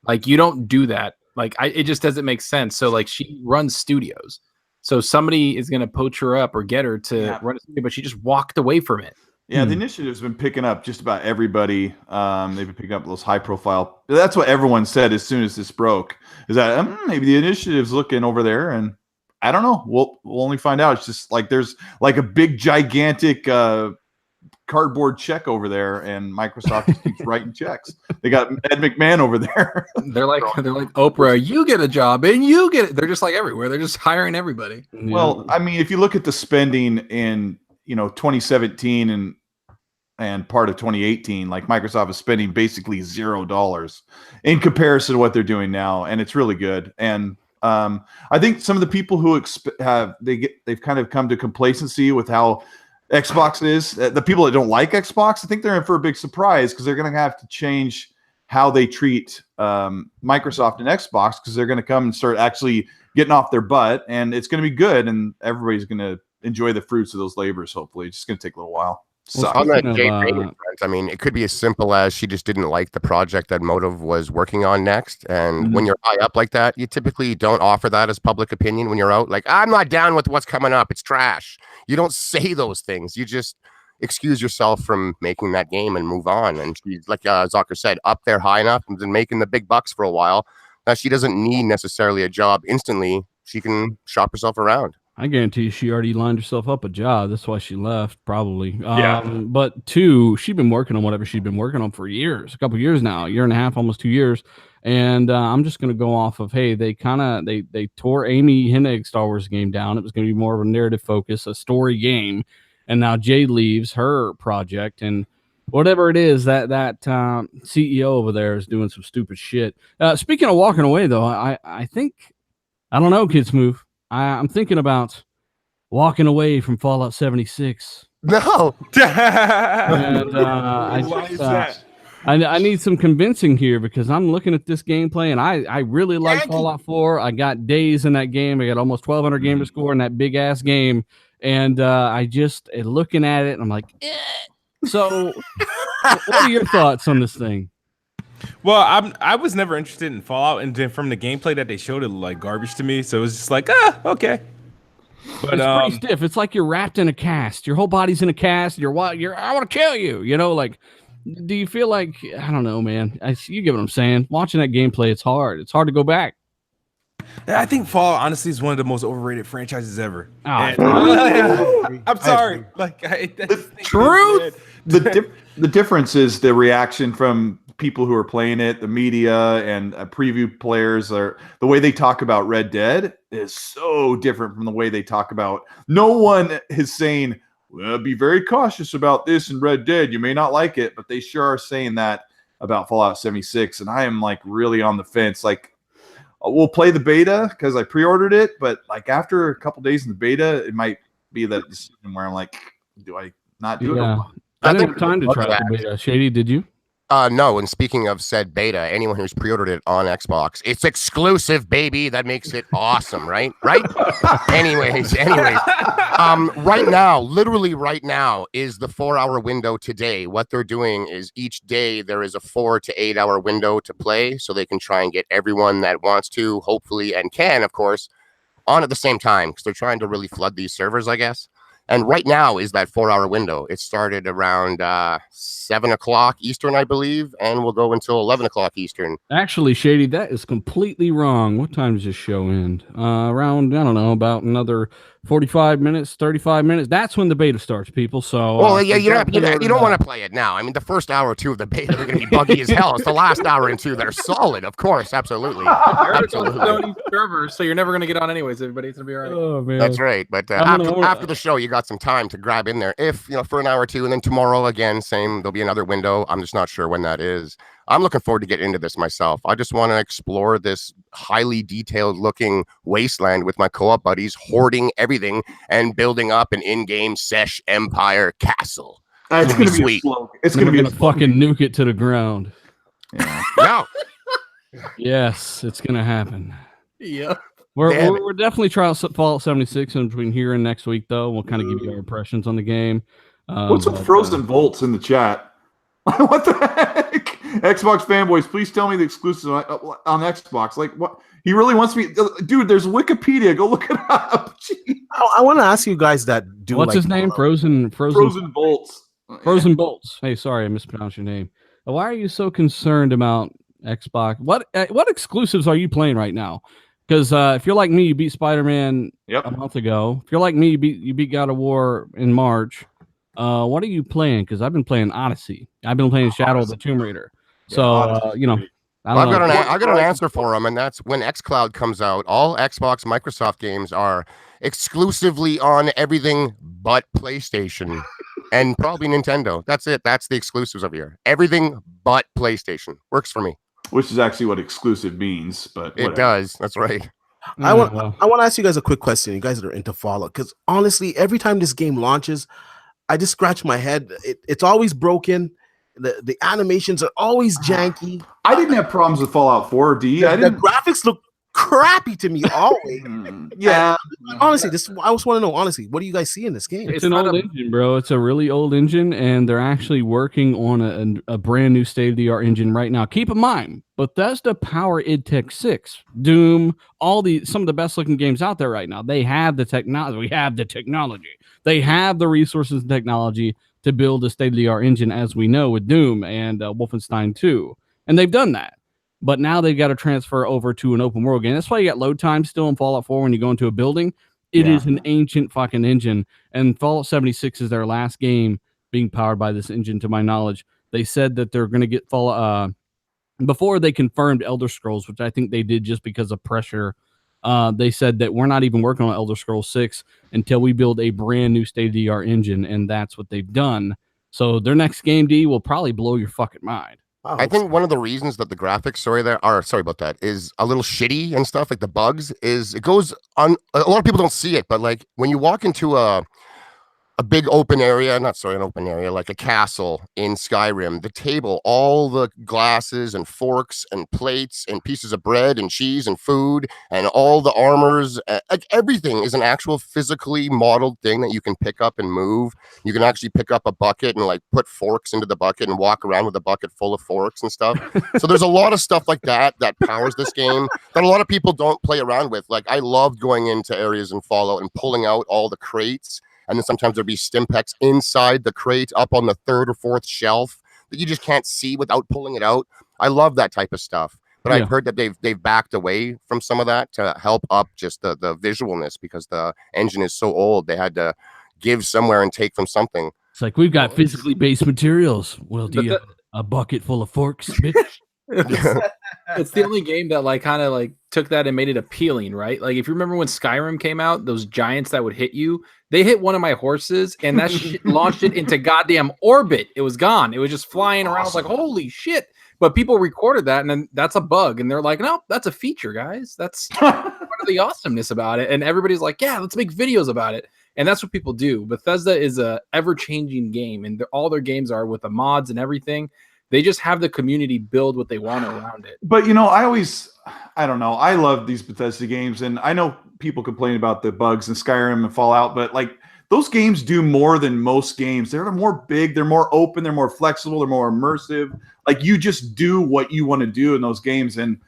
Like, you don't do that. Like, it just doesn't make sense. So, like, she runs studios. So somebody is going to poach her up or get her to run a studio, but she just walked away from it. Yeah, the initiative's been picking up just about everybody. They've been picking up those high profile. That's what everyone said as soon as this broke. Is that maybe the initiative's looking over there, and I don't know. We'll only find out. It's just like there's like a big gigantic cardboard check over there, and Microsoft just keeps writing checks. They got Ed McMahon over there. They're like Oprah. You get a job, and you get it. They're just like everywhere. They're just hiring everybody. Well, I mean, if you look at the spending in 2017 and part of 2018, like Microsoft is spending basically $0 in comparison to what they're doing now, and it's really good. And I think some of the people who they've kind of come to complacency with how Xbox is. The people that don't like Xbox, I think they're in for a big surprise because they're going to have to change how they treat Microsoft and Xbox, because they're going to come and start actually getting off their butt, and it's going to be good, and everybody's going to enjoy the fruits of those labors. Hopefully, it's just going to take a little while. On that Jade Raymond front, I mean, it could be as simple as she just didn't like the project that Motive was working on next. And when you're high up like that, you typically don't offer that as public opinion when you're out. Like, I'm not down with what's coming up. It's trash. You don't say those things. You just excuse yourself from making that game and move on. And she's, like Zucker said, up there high enough and been making the big bucks for a while. Now, she doesn't need necessarily a job instantly. She can shop herself around. I guarantee you she already lined herself up a job. That's why she left, probably. Yeah. But two, she's been working on whatever she's been working on for years, a couple years now, a year and a half, almost 2 years. And I'm just going to go off of, hey, they tore Amy Hennig's Star Wars game down. It was going to be more of a narrative focus, a story game. And now Jade leaves her project, and whatever it is, that CEO over there is doing some stupid shit. Speaking of walking away, though, I think, I don't know, Kids Move. I'm thinking about walking away from Fallout 76. No. And Why is that? I need some convincing here, because I'm looking at this gameplay, and I really like Fallout 4. I got days in that game. I got almost 1,200 gamer score in that big ass game, and I just looking at it, and I'm like, eh. So, what are your thoughts on this thing? Well, I was never interested in Fallout, and then from the gameplay that they showed, it looked like garbage to me. So it was just like, okay. But it's pretty stiff. It's like you're wrapped in a cast. Your whole body's in a cast. I want to kill you. Like, do you feel like, I don't know, man. You get what I'm saying. Watching that gameplay, it's hard. It's hard to go back. I think Fallout honestly is one of the most overrated franchises ever. Oh, I'm sorry. Truth. The difference is the reaction from people who are playing it, the media, and preview players. Are the way they talk about Red Dead is so different from the way they talk about. No one is saying, well, be very cautious about this in Red Dead. You may not like it, but they sure are saying that about Fallout 76. And I am like really on the fence. Like, we'll play the beta because I pre-ordered it, but like after a couple days in the beta, it might be that decision where I'm like, do I not do it? I didn't have time to try the beta. Shady, did you? No, and speaking of said beta, anyone who's pre-ordered it on Xbox, it's exclusive, baby. That makes it awesome, right? Anyways. Right now, literally right now is the 4-hour window today. What they're doing is each day there is a 4 to 8 hour window to play, so they can try and get everyone that wants to, hopefully, and can, of course, on at the same time, because they're trying to really flood these servers, I guess. And right now is that 4-hour window. It started around 7 o'clock Eastern, I believe, and will go until 11 o'clock Eastern. Actually, Shady, that is completely wrong. What time does this show end? Around, I don't know, about another 45 minutes, 35 minutes. That's when the beta starts, people. So, well, yeah, you don't want to play it now. I mean, the first hour or two of the beta are going to be buggy as hell. It's the last hour and two that are solid, of course, absolutely. Don't use servers, so you're never going to get on anyways. Everybody's going to be all right. Oh, man. That's right. But after the show, you got some time to grab in there, if for an hour or two, and then tomorrow again, same. There'll be another window. I'm just not sure when that is. I'm looking forward to getting into this myself. I just want to explore this highly detailed looking wasteland with my co-op buddies, hoarding everything and building up an in-game sesh empire castle. It's gonna going to be sweet. a slow. It's Then going to we're be a gonna fucking nuke it to the ground. Yeah. No. Yes, it's gonna happen. Yeah. We're definitely trying Fallout 76 in between here and next week, though. We'll kind of give you our impressions on the game. What's with Frozen Volts in the chat? What the heck? Xbox fanboys, please tell me the exclusives on Xbox. Like, what? He really wants me, dude. There's Wikipedia. Go look it up. Jeez. I want to ask you guys that do. What's his name? Frozen Volts. Frozen Bolts. Hey, sorry, I mispronounced your name. Why are you so concerned about Xbox? What exclusives are you playing right now? Because if you're like me, you beat Spider-Man a month ago. If you're like me, you beat God of War in March. What are you playing? Because I've been playing Odyssey. I've been playing Shadow of the Tomb Raider. So you know, I've got an answer for them, and that's when xCloud comes out. All Xbox, Microsoft games are exclusively on everything but PlayStation and probably Nintendo. That's it. That's the exclusives of here. Everything but PlayStation works for me. Which is actually what exclusive means, but whatever. It does. That's right. I want to ask you guys a quick question. You guys that are into Fallout, because honestly, every time this game launches, I just scratch my head. It's always broken. The animations are always janky. I didn't have problems with Fallout 4, D. The graphics look crappy to me always. Yeah. Honestly, I just want to know, honestly, what do you guys see in this game? It's an old engine, bro. It's a really old engine, and they're actually working on a brand new state-of-the-art engine right now. Keep in mind, Bethesda power id Tech 6, Doom, some of the best-looking games out there right now. They have the technology. We have the technology. They have the resources and technology to build a state-of-the-art engine, as we know, with Doom and Wolfenstein 2. And they've done that. But now they've got to transfer over to an open world game. That's why you got load time still in Fallout 4 when you go into a building. It is an ancient fucking engine. And Fallout 76 is their last game being powered by this engine, to my knowledge. They said that they're going to get Fallout... before they confirmed Elder Scrolls, which I think they did just because of pressure, they said that we're not even working on Elder Scrolls 6 until we build a brand new state-of-the-art engine, and that's what they've done. So their next game, D, will probably blow your fucking mind. I think one of the reasons that the graphics, sorry about that, is a little shitty and stuff, like the bugs, is it goes on. A lot of people don't see it, but like when you walk into a big open area, an open area, like a castle in Skyrim, the table, all the glasses and forks and plates and pieces of bread and cheese and food and all the armors, like everything is an actual physically modeled thing that you can pick up and move. You can actually pick up a bucket and like put forks into the bucket and walk around with a bucket full of forks and stuff. So there's a lot of stuff like that powers this game that a lot of people don't play around with. Like I loved going into areas in Fallout and pulling out all the crates. And then sometimes there'd be Stimpaks inside the crate up on the third or fourth shelf that you just can't see without pulling it out. I love that type of stuff. But I've heard that they've backed away from some of that to help up just the visualness because the engine is so old. They had to give somewhere and take from something. It's like, we've got physically based materials. Well, do you have a bucket full of forks, bitch? It's the only game that like kind of like took that and made it appealing, right? Like if you remember when Skyrim came out, those giants that would hit you, they hit one of my horses and that shit launched it into goddamn orbit. It was gone. It was just flying around. I was like, holy shit. But people recorded that and then that's a bug. And they're like, no, that's a feature, guys. That's part of the awesomeness about it. And everybody's like, yeah, let's make videos about it. And that's what people do. Bethesda is a ever-changing game and all their games are with the mods and everything. They just have the community build what they want around it. But, I don't know. I love these Bethesda games, and I know people complain about the bugs in Skyrim and Fallout, but, like, those games do more than most games. They're more big, they're more open, they're more flexible, they're more immersive. Like, you just do what you want to do in those games, and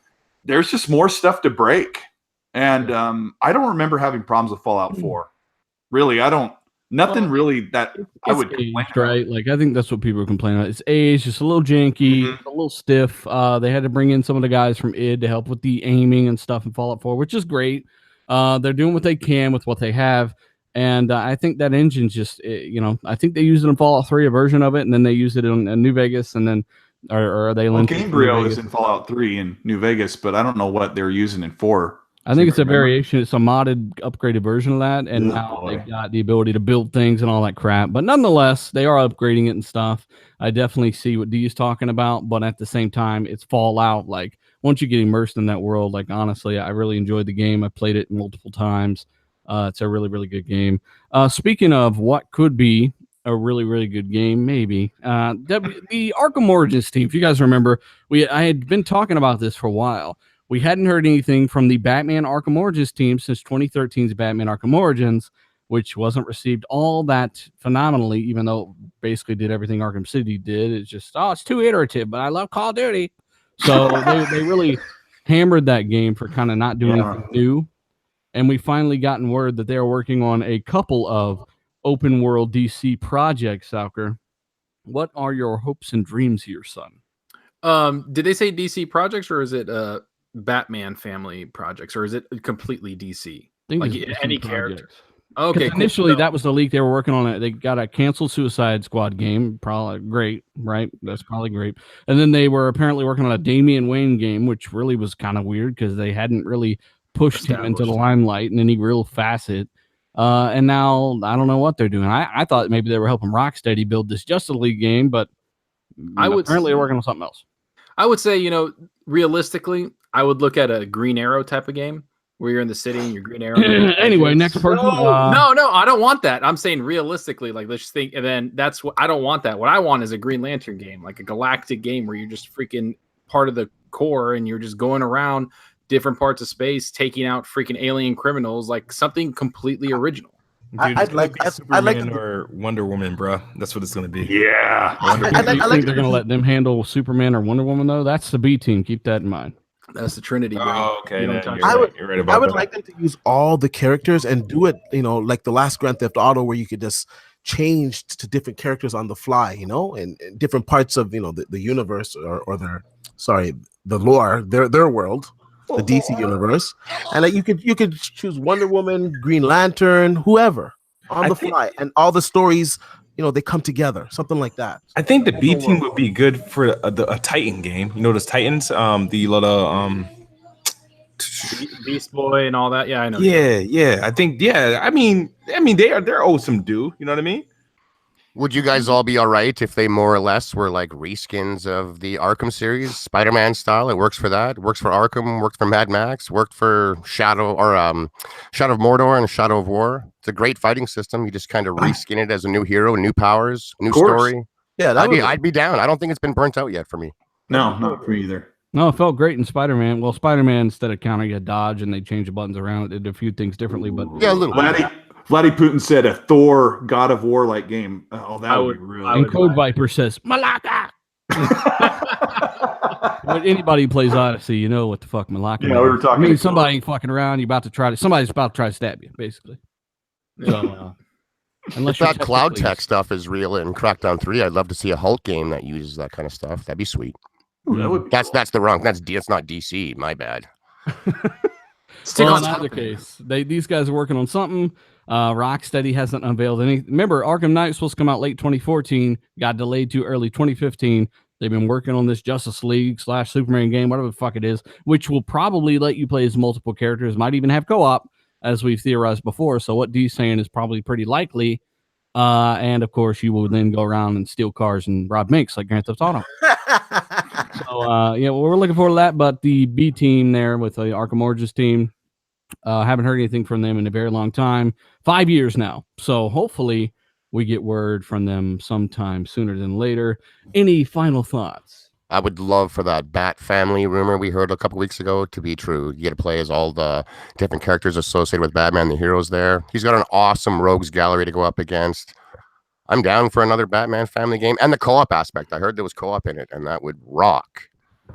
there's just more stuff to break. And I don't remember having problems with Fallout 4. Really, I don't. Nothing really that I would complain about. Right? Like I think that's what people are complaining about. It's aged, just a little janky, a little stiff. They had to bring in some of the guys from id to help with the aiming and stuff in Fallout 4, which is great. They're doing what they can with what they have, and I think that engine's just, I think they used it in Fallout 3, a version of it, and then they used it in New Vegas, and then or are they? Gamebryo is in Fallout 3 in New Vegas, but I don't know what they're using in 4. I think it's a Remember? variation. It's a modded, upgraded version of that, and Oh, now boy. they've got the ability to build things and all that crap. But nonetheless, they are upgrading it and stuff. I definitely see what D is talking about, but at the same time, it's Fallout. Like once you get immersed in that world, like honestly, I really enjoyed the game. I played it multiple times. It's a really, really good game. Speaking of what could be a really, really good game, maybe the Arkham Origins team. If you guys remember, I had been talking about this for a while. We hadn't heard anything from the Batman Arkham Origins team since 2013's Batman Arkham Origins, which wasn't received all that phenomenally, even though it basically did everything Arkham City did. It's just, it's too iterative, but I love Call of Duty. So they really hammered that game for kind of not doing anything new. And we finally gotten word that they are working on a couple of open world DC projects, Salker. What are your hopes and dreams here, son? Did they say DC projects, or is it Batman family projects, or is it completely DC? I think Like it's DC any projects. character? Okay, cool. Initially, So- that was the leak. They were working on it. They got a canceled Suicide Squad game. Probably great, right? That's probably great. And then they were apparently working on a Damian Wayne game, which really was kind of weird because they hadn't really pushed him into the limelight in any real facet. And now I don't know what they're doing. I thought maybe they were helping Rocksteady build this Justice League game, but apparently they're working on something else. I would say, realistically, I would look at a Green Arrow type of game where you're in the city and you're Green Arrow. Anyway, next person. No, I don't want that. I'm saying realistically, like let's just think, and then that's what I don't want. That what I want is a Green Lantern game, like a galactic game where you're just freaking part of the core and you're just going around different parts of space, taking out freaking alien criminals, like something completely original. Dude, I'd like Superman or Wonder Woman, bro. That's what it's gonna be. Yeah. I think they're going to let them handle Superman or Wonder Woman, though? That's the B team. Keep that in mind. That's the Trinity. Bro. Oh, okay. You don't then touch you're that. right. You're right about I would that. like them to use all the characters and do it, like the last Grand Theft Auto, where you could just change to different characters on the fly, and different parts of the universe or the lore, their world, the DC universe, and you could choose Wonder Woman, Green Lantern, whoever on the fly, and all the stories, they come together, something like that. I think the B team would be good for a Titan game. You know, those Titans, the little Beast Boy and all that. Yeah, I know. Yeah. I think, I mean, they're awesome, dude. You know what I mean? Would you guys all be all right if they more or less were like reskins of the Arkham series, Spider-Man style? It works for that. It works for Arkham. Worked for Mad Max. Worked for Shadow of Mordor and Shadow of War. It's a great fighting system. You just kind of reskin it as a new hero, new powers, new story. Yeah, I'd be down. I don't think it's been burnt out yet for me. No, not for me either. No, it felt great in Spider-Man. Well, Spider-Man, instead of countering a dodge and they changed the buttons around, it did a few things differently. But yeah, a little. Vladdy Putin said a Thor God of War like game. Oh, that would be really. And Code Viper says Malaka. When anybody who plays Odyssey, you know what the fuck Malaka. Yeah, we were talking. I mean, somebody ain't fucking around. Somebody's about to try to stab you, basically. So, if that cloud tech stuff is real in Crackdown 3, I'd love to see a Hulk game that uses that kind of stuff. That'd be sweet. Ooh, that's the wrong. That's not DC. My bad. Well, in either case, these guys are working on something. Rocksteady hasn't unveiled any. Remember, Arkham Knight was supposed to come out late 2014, got delayed to early 2015. They've been working on this Justice League / Superman game, whatever the fuck it is, which will probably let you play as multiple characters. Might even have co-op, as we've theorized before. So what D's saying is probably pretty likely. And of course, you will then go around and steal cars and rob banks like Grand Theft Auto. So we're looking forward to that. But the B team there with the Arkham Origins team, haven't heard anything from them in a very long time. 5 years now. So hopefully we get word from them sometime sooner than later. Any final thoughts? I would love for that Bat family rumor we heard a couple weeks ago to be true. You get to play as all the different characters associated with Batman, the heroes there. He's got an awesome rogues gallery to go up against. I'm down for another Batman family game. And the co-op aspect. I heard there was co-op in it, and that would rock.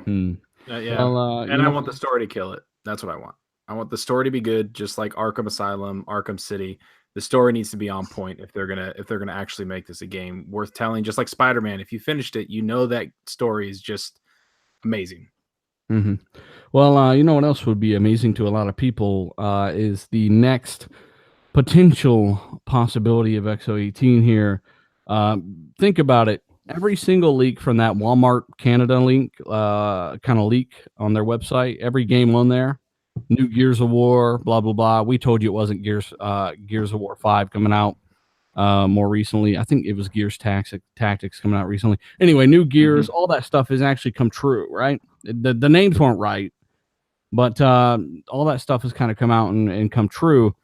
Yeah. Well, and I want the story to kill it. That's what I want. I want the story to be good, just like Arkham Asylum, Arkham City. The story needs to be on point if they're gonna actually make this a game worth telling. Just like Spider-Man, if you finished it, you know that story is just amazing. Mm-hmm. Well, you know what else would be amazing to a lot of people is the next potential possibility of XO18 here. Think about it. Every single leak from that Walmart Canada link, kind of leak on their website, every game on there new Gears of War, blah blah blah. We told you it wasn't Gears of War 5 coming out more recently. I think it was Gears Tactics coming out recently. Anyway, new Gears, all that stuff has actually come true, right? The names weren't right, but all that stuff has kind of come out and come true.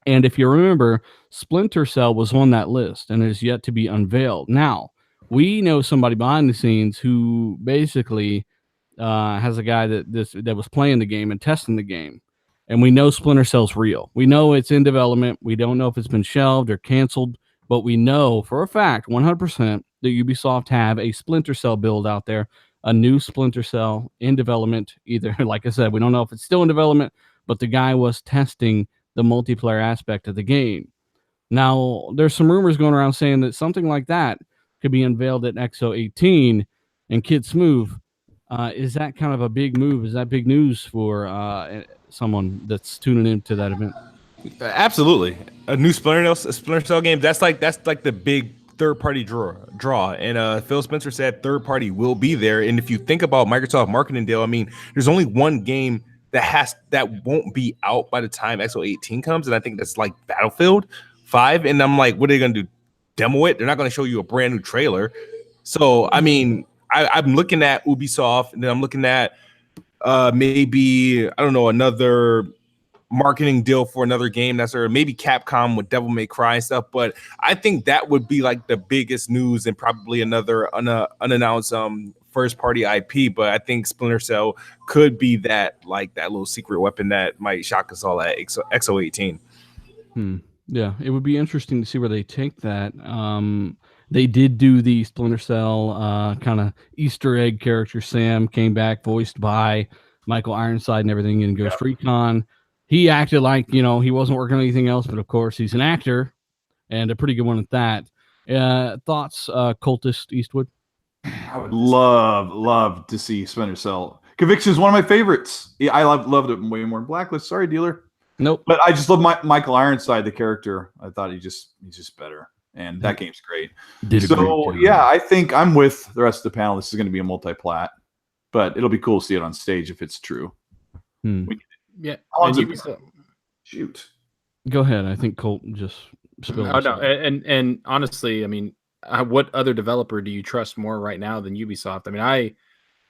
And if you remember, Splinter Cell was on that list and is yet to be unveiled. Now, we know somebody behind the scenes who basically has a guy that was playing the game and testing the game. And we know Splinter Cell's real. We know it's in development. We don't know if it's been shelved or canceled, but we know for a fact, 100%, that Ubisoft have a Splinter Cell build out there, a new Splinter Cell in development. Either, like I said, we don't know if it's still in development, but the guy was testing the multiplayer aspect of the game. Now, there's some rumors going around saying that something like that could be unveiled at XO 18. And Kid Smooth, is that kind of a big move? Is that big news for someone that's tuning into that event? Absolutely, a new Splinter Cell game. That's like the big third-party draw. And Phil Spencer said third party will be there. And if you think about Microsoft marketing deal, I mean, there's only one game that won't be out by the time XO 18 comes, and I think that's like Battlefield 5. And I'm like, what are they gonna do? Demo it? They're not gonna show you a brand new trailer. So I mean, I'm looking at Ubisoft, and then I'm looking at maybe, I don't know, another marketing deal for another game or maybe Capcom with Devil May Cry and stuff. But I think that would be like the biggest news, and probably another unannounced first party IP. But I think Splinter Cell could be that little secret weapon that might shock us all at XO 18. Yeah, it would be interesting to see where they take that. They did do the Splinter Cell kind of Easter egg character. Sam came back, voiced by Michael Ironside and everything in Ghost Recon. He acted like, he wasn't working on anything else, but of course he's an actor, and a pretty good one at that. Thoughts, Cultist Eastwood? I would love to see Splinter Cell. Conviction is one of my favorites. Yeah, I loved it way more than Blacklist. Sorry, dealer. Nope. But I just love Michael Ironside, the character. I thought he's just better. And that game's great. Yeah, I think I'm with the rest of the panel. This is going to be a multi-plat, but it'll be cool to see it on stage if it's true. Yeah. Shoot. Go ahead. I think Colt just spilled. Oh, no. And honestly, I mean, what other developer do you trust more right now than Ubisoft? I mean, I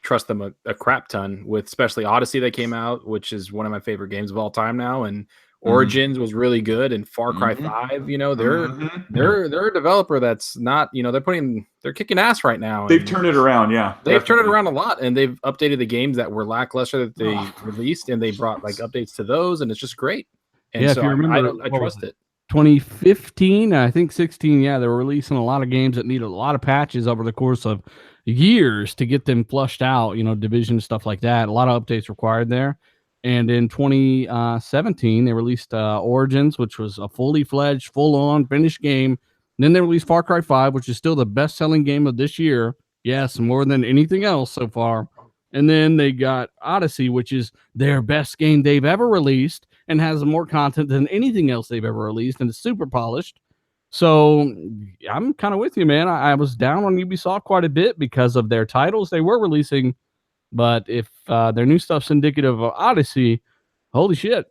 trust them a crap ton, with especially Odyssey that came out, which is one of my favorite games of all time now, and Origins was really good, and Far Cry 5, they're a developer that's not, they're kicking ass right now. They've turned it around, yeah. They've turned it around a lot, and they've updated the games that were lackluster that they released, and they brought updates to those, and it's just great. And so if you remember, I trust it. 2015, I think 16, they were releasing a lot of games that needed a lot of patches over the course of years to get them flushed out, Division, stuff like that. A lot of updates required there. And in 2017, they released Origins, which was a fully fledged, full-on, finished game. And then they released Far Cry 5, which is still the best-selling game of this year. Yes, more than anything else so far. And then they got Odyssey, which is their best game they've ever released and has more content than anything else they've ever released, and it's super polished. So I'm kind of with you, man. I was down on Ubisoft quite a bit because of their titles they were releasing. But if their new stuff's indicative of Odyssey, holy shit.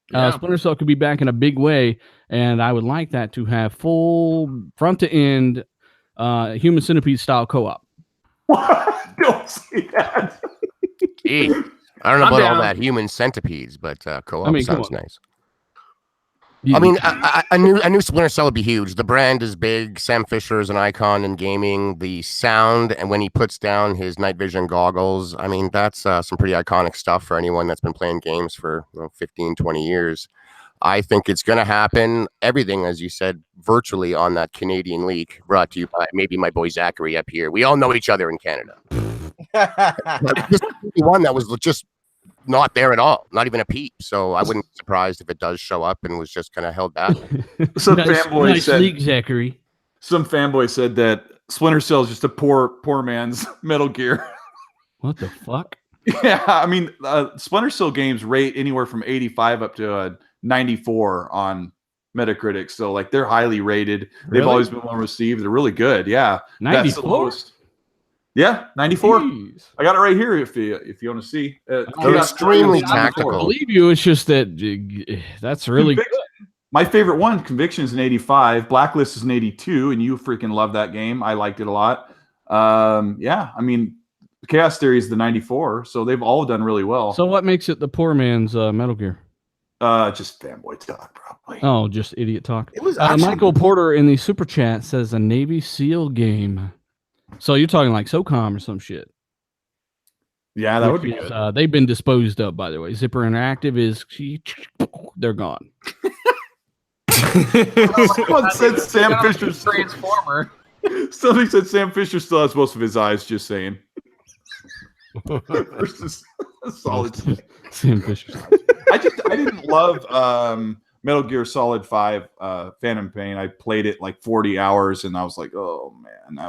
Splinter Cell could be back in a big way, and I would like that to have full front-to-end Human Centipede style co-op. Don't say that. Gee, I don't know about all that Human Centipedes, but co-op sounds nice. Yeah. I mean, a new Splinter Cell would be huge. The brand is big. Sam Fisher is an icon in gaming. The sound, and when he puts down his night vision goggles, I mean, that's some pretty iconic stuff for anyone that's been playing games for 15, 20 years. I think it's going to happen. Everything, as you said, virtually on that Canadian leak, brought to you by maybe my boy Zachary up here. We all know each other in Canada. This one that was just not there at all, not even a peep. So I wouldn't be surprised if it does show up and was just kind of held back. Some fanboy said, leak, Zachary. Some fanboy said that Splinter Cell is just a poor man's Metal Gear. What the fuck? Yeah, I mean, Splinter Cell games rate anywhere from 85 up to 94 on Metacritic. So they're highly rated. They've always been well received. They're really good. Yeah, 94. Yeah, 94. Jeez. I got it right here if you want to see. They're extremely I tactical. believe you. It's just that that's really good. My favorite one, Conviction, is an 85. Blacklist is an 82, and you freaking love that game. I liked it a lot. Yeah, I mean, Chaos Theory is the 94, so they've all done really well. So what makes it the poor man's Metal Gear? Just fanboy talk, probably. Oh, just idiot talk. It was actually Michael Porter in the super chat says a Navy SEAL game. So you're talking like SOCOM or some shit. Yeah, that would Which be is, good. they've been disposed of, by the way. Zipper Interactive is they're gone. Someone said Sam Fisher. Transformer. Somebody said Sam Fisher still has most of his eyes. Just saying. Versus Solid. Sam Fisher. I didn't love Metal Gear Solid 5 Phantom Pain. I played it like 40 hours, and I was like, oh man,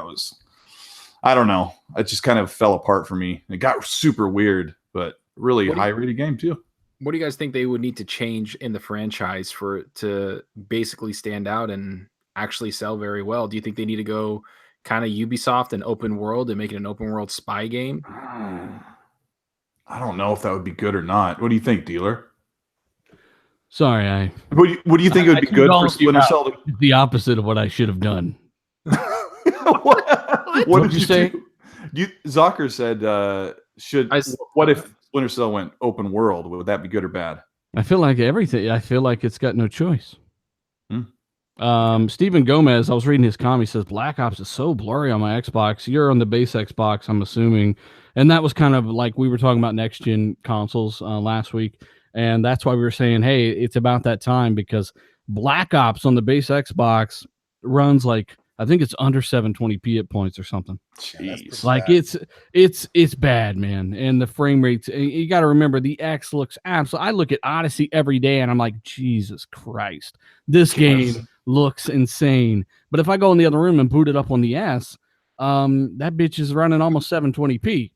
I don't know. It just kind of fell apart for me. It got super weird, but really high rated game too. What do you guys think they would need to change in the franchise for it to basically stand out and actually sell very well? Do you think they need to go kind of Ubisoft and open world and make it an open world spy game? I don't know if that would be good or not. What do you think, Dealer? Sorry, What do you think it would be good for Splinter Cell? the opposite of what I should have done. What did you say? Zocker said, what if Splinter Cell went open world? Would that be good or bad? I feel like everything. I feel like it's got no choice. Stephen Gomez, I was reading his comment. He says Black Ops is so blurry on my Xbox. You're on the base Xbox, I'm assuming, and that was kind of like we were talking about next gen consoles last week, and that's why we were saying, hey, it's about that time because Black Ops on the base Xbox runs like I think it's under 720p at points or something. Jeez, like it's bad, man. And the frame rates, you got to remember the X looks absolutely. I look at Odyssey every day and I'm like, Jesus Christ, this game looks insane. But if I go in the other room and boot it up on the S, that bitch is running almost 720p.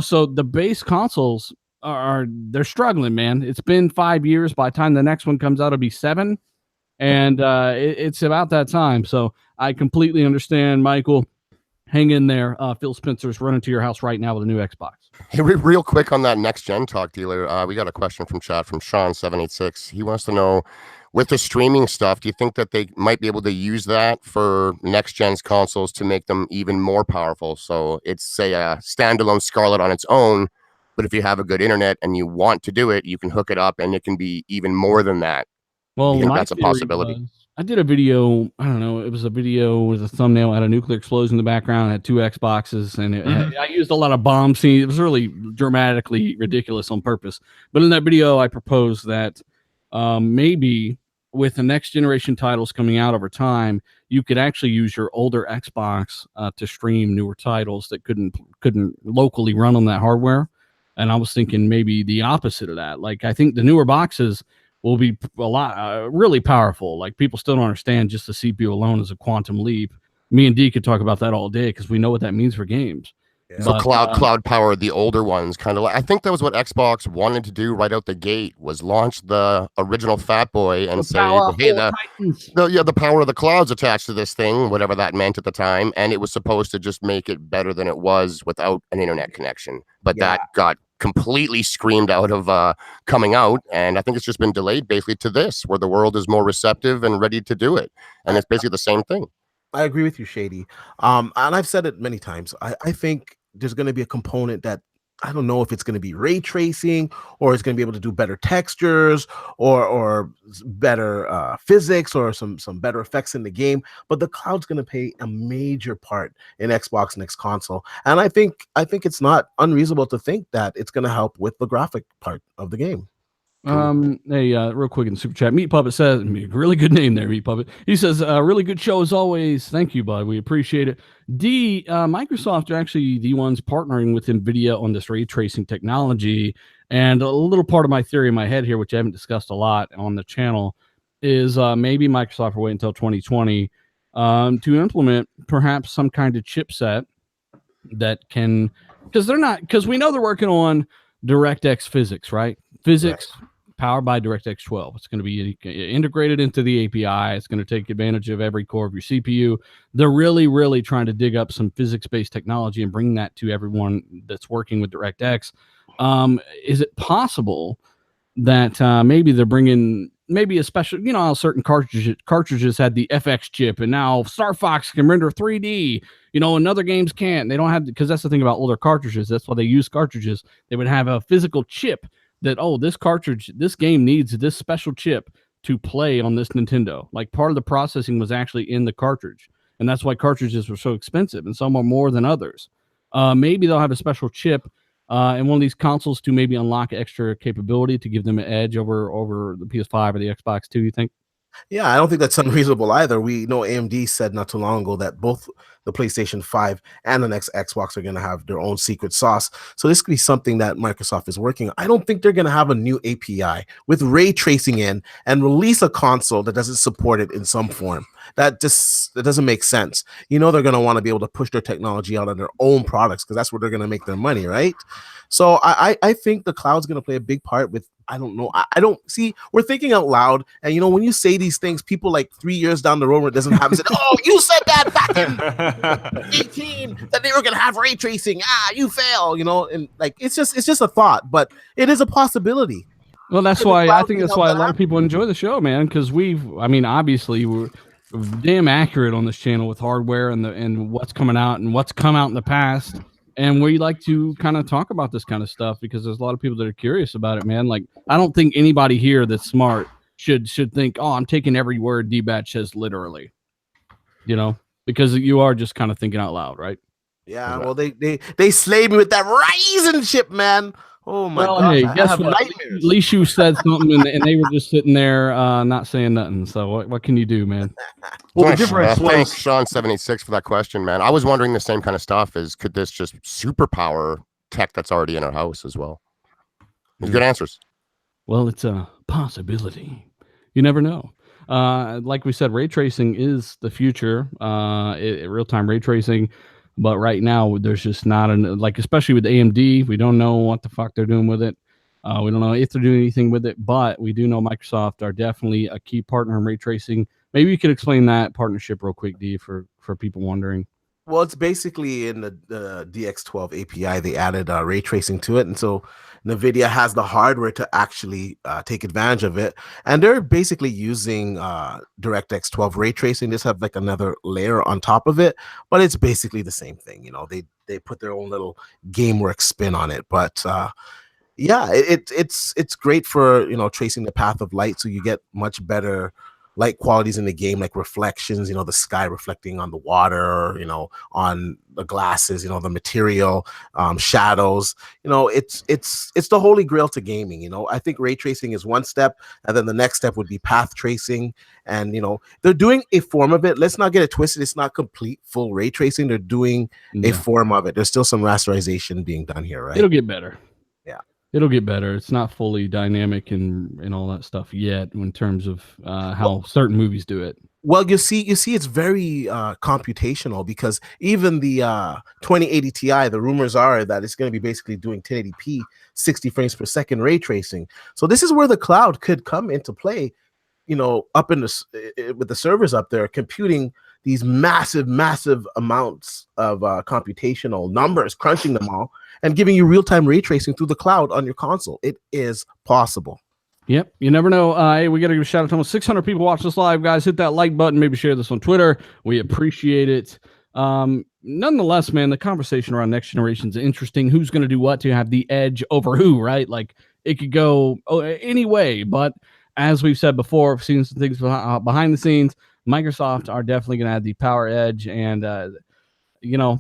So the base consoles they're struggling, man. It's been 5 years. By the time the next one comes out, it'll be 7. And it's about that time. So I completely understand, Michael. Hang in there. Phil Spencer's running to your house right now with a new Xbox. Hey, real quick on that next gen talk, Dealer. We got a question from chat from Sean786. He wants to know, with the streaming stuff, do you think that they might be able to use that for next gen's consoles to make them even more powerful? So it's, say, a standalone Scarlett on its own, but if you have a good internet and you want to do it, you can hook it up and it can be even more than that. Well, that's a possibility. I did a video. I don't know. It was a video with a thumbnail. Had a nuclear explosion in the background. Had 2 Xboxes, and I used a lot of bomb scenes. It was really dramatically ridiculous on purpose. But in that video, I proposed that maybe with the next generation titles coming out over time, you could actually use your older Xbox to stream newer titles that couldn't locally run on that hardware. And I was thinking maybe the opposite of that. Like I think the newer boxes will be a lot really powerful. Like people still don't understand just the CPU alone is a quantum leap. Me and D could talk about that all day because we know what that means for games. Yeah. So cloud power, the older ones, kind of like, I think that was what Xbox wanted to do right out the gate, was launch the original Fat Boy and say, hey, the power of the cloud's attached to this thing, whatever that meant at the time, and it was supposed to just make it better than it was without an internet connection. But that got completely screamed out of coming out, and I think it's just been delayed basically to this, where the world is more receptive and ready to do it, and it's basically the same thing. I agree with you, Shady. And I've said it many times. I think there's going to be a component that I don't know if it's going to be ray tracing or it's going to be able to do better textures or better physics or some better effects in the game. But the cloud's going to play a major part in Xbox next console, and I think it's not unreasonable to think that it's going to help with the graphic part of the game. Hey, real quick in the super chat, Meat Puppet says, really good name there, Meat Puppet. He says, really good show as always. Thank you, bud. We appreciate it. Microsoft are actually the ones partnering with NVIDIA on this ray tracing technology. And a little part of my theory in my head here, which I haven't discussed a lot on the channel, is maybe Microsoft will wait until 2020 to implement perhaps some kind of chipset that can, because we know they're working on DirectX physics, right? Physics. powered by DirectX 12. It's going to be integrated into the API. It's going to take advantage of every core of your CPU. They're really, really trying to dig up some physics-based technology and bring that to everyone that's working with DirectX. Is it possible that maybe they're bringing maybe a special, you know, how certain cartridges had the FX chip, and now Star Fox can render 3D, you know, and other games can't. They don't have, because that's the thing about older cartridges. That's why they use cartridges. They would have a physical chip that, oh, this cartridge, this game needs this special chip to play on this Nintendo. Like, part of the processing was actually in the cartridge, and that's why cartridges were so expensive, and some are more than others. Maybe they'll have a special chip in one of these consoles to maybe unlock extra capability to give them an edge over the PS5 or the Xbox 2, you think? Yeah, I don't think that's unreasonable either. We know AMD said not too long ago that both the PlayStation 5 and the next Xbox are going to have their own secret sauce. So this could be something that Microsoft is working on. I don't think they're going to have a new API with ray tracing in and release a console that doesn't support it in some form. That doesn't make sense. You know, they're going to want to be able to push their technology out on their own products because that's where they're going to make their money, right? So I think the cloud's going to play a big part with, I don't know. I don't see, we're thinking out loud. And, you know, when you say these things, people like 3 years down the road where it doesn't happen, said, oh, you said that back in 18 that they were going to have ray tracing. You fail, you know, and like, it's just a thought, but it is a possibility. Well, that's why I think that's why a lot of people enjoy the show, man, because obviously we're damn accurate on this channel with hardware and what's coming out and what's come out in the past. And we like to kind of talk about this kind of stuff because there's a lot of people that are curious about it, man. Like, I don't think anybody here that's smart should think, oh, I'm taking every word D-Batch says literally, you know, because you are just kind of thinking out loud, right? Yeah, well, they slayed me with that Ryzen chip, man. Oh my God! Hey, guess what? At least you said something, and they were just sitting there, not saying nothing. So what can you do, man? Well, the difference was, thanks, Sean76 for that question, man. I was wondering the same kind of stuff. Could this just superpower tech that's already in our house as well? Good answers. Well, it's a possibility. You never know. Like we said, ray tracing is the future. Real-time ray tracing. But right now, there's just not especially with AMD, we don't know what the fuck they're doing with it. We don't know if they're doing anything with it, but we do know Microsoft are definitely a key partner in ray tracing. Maybe you could explain that partnership real quick, D, for people wondering. Well, it's basically in the DX12 API, they added ray tracing to it. And so NVIDIA has the hardware to actually take advantage of it. And they're basically using DirectX 12 ray tracing. Just have like another layer on top of it. But it's basically the same thing. You know, they put their own little GameWorks spin on it. But yeah, it's great for, you know, tracing the path of light. So you get much better light qualities in the game, like reflections, you know, the sky reflecting on the water, you know, on the glasses, you know, the material, shadows, you know, it's the holy grail to gaming. You know, I think ray tracing is one step, and then the next step would be path tracing. And, you know, they're doing a form of it. Let's not get it twisted. It's not complete full ray tracing. They're doing a form of it. There's still some rasterization being done here, right? It'll get better. Yeah. It'll get better. It's not fully dynamic and all that stuff yet in terms of how certain movies do it. Well, you see, it's very computational, because even the 2080 Ti, the rumors are that it's going to be basically doing 1080p, 60 frames per second ray tracing. So this is where the cloud could come into play, you know, up in with the servers up there, computing these massive amounts of computational numbers, crunching them all, and giving you real-time ray tracing through the cloud on your console. It is possible. Yep, you never know. Hey, we got to give a shout out to almost 600 people watch this live, guys. Hit that like button. Maybe share this on Twitter. We appreciate it. Nonetheless, man, the conversation around next generation is interesting. Who's going to do what to have the edge over who, right? Like, it could go any way. But as we've said before, I've seen some things behind the scenes. Microsoft are definitely going to have the power edge. And, you know,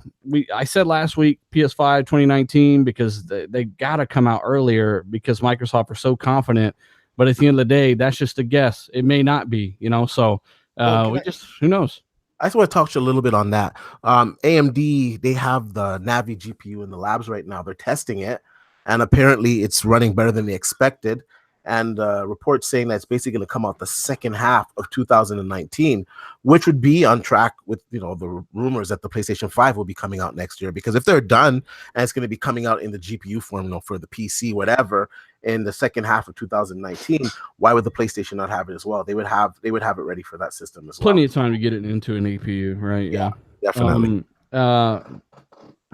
I said last week, PS5 2019, because they got to come out earlier because Microsoft are so confident. But at the end of the day, that's just a guess. It may not be, you know, so who knows? I just want to talk to you a little bit on that. AMD, they have the Navi GPU in the labs right now. They're testing it, and apparently it's running better than they expected. and reports saying that it's basically going to come out the second half of 2019, which would be on track with the rumors that the PlayStation 5 will be coming out next year. Because if they're done and it's going to be coming out in the GPU form, for the PC, whatever, in the second half of 2019, why would the PlayStation not have it as well? They would have it ready for that system as well. Plenty of time to get it into an APU, right? Yeah, definitely.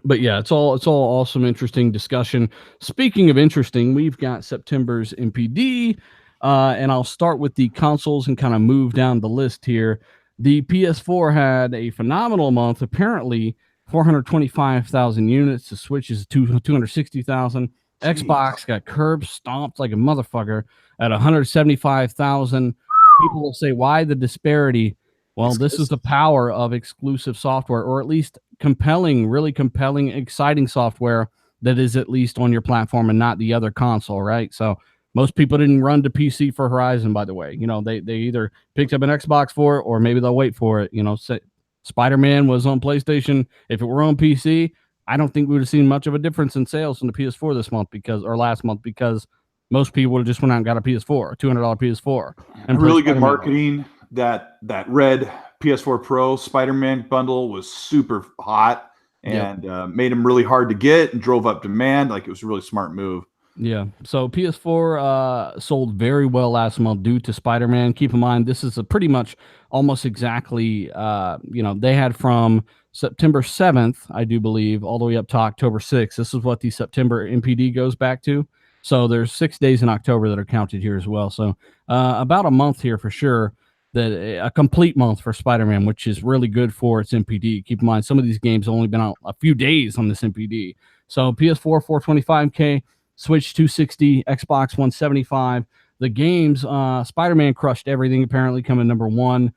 But yeah, it's all awesome, interesting discussion. Speaking of interesting, we've got September's NPD, and I'll start with the consoles and kind of move down the list here. The PS4 had a phenomenal month, apparently 425,000 units. The Switch is 260,000. Xbox got curb stomped like a motherfucker at 175,000. People will say, why the disparity? Well, this is the power of exclusive software, or at least really compelling, exciting software that is at least on your platform and not the other console, right? So most people didn't run to PC for Horizon, by the way. They either picked up an Xbox for it, or maybe they'll wait for it. Spider-Man was on PlayStation. If it were on PC, I don't think we would have seen much of a difference in sales in the PS4 this month last month, because most people would have just went out and got a PS4, a $200 PS4. And really good marketing. That red PS4 Pro Spider-Man bundle was super hot and made them really hard to get and drove up demand. Like, it was a really smart move. Yeah. So PS4 sold very well last month due to Spider-Man. Keep in mind, this is a pretty much almost exactly, they had from September 7th, I do believe, all the way up to October 6th. This is what the September NPD goes back to. So there's 6 days in October that are counted here as well. So about a month here for sure. A complete month for Spider-Man, which is really good for its NPD. Keep in mind, some of these games have only been out a few days on this NPD. So PS4 425K, Switch 260, Xbox 175. The games, Spider-Man crushed everything, apparently coming number one.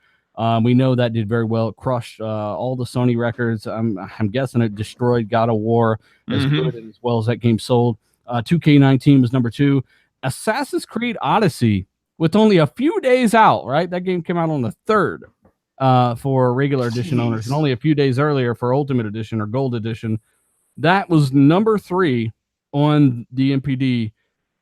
We know that did very well. It crushed all the Sony records. I'm guessing it destroyed God of War as good and as well as that game sold. 2K19 was number two. Assassin's Creed Odyssey, with only a few days out, right? That game came out on the 3rd for regular edition owners, and only a few days earlier for Ultimate Edition or Gold Edition. That was number 3 on the NPD,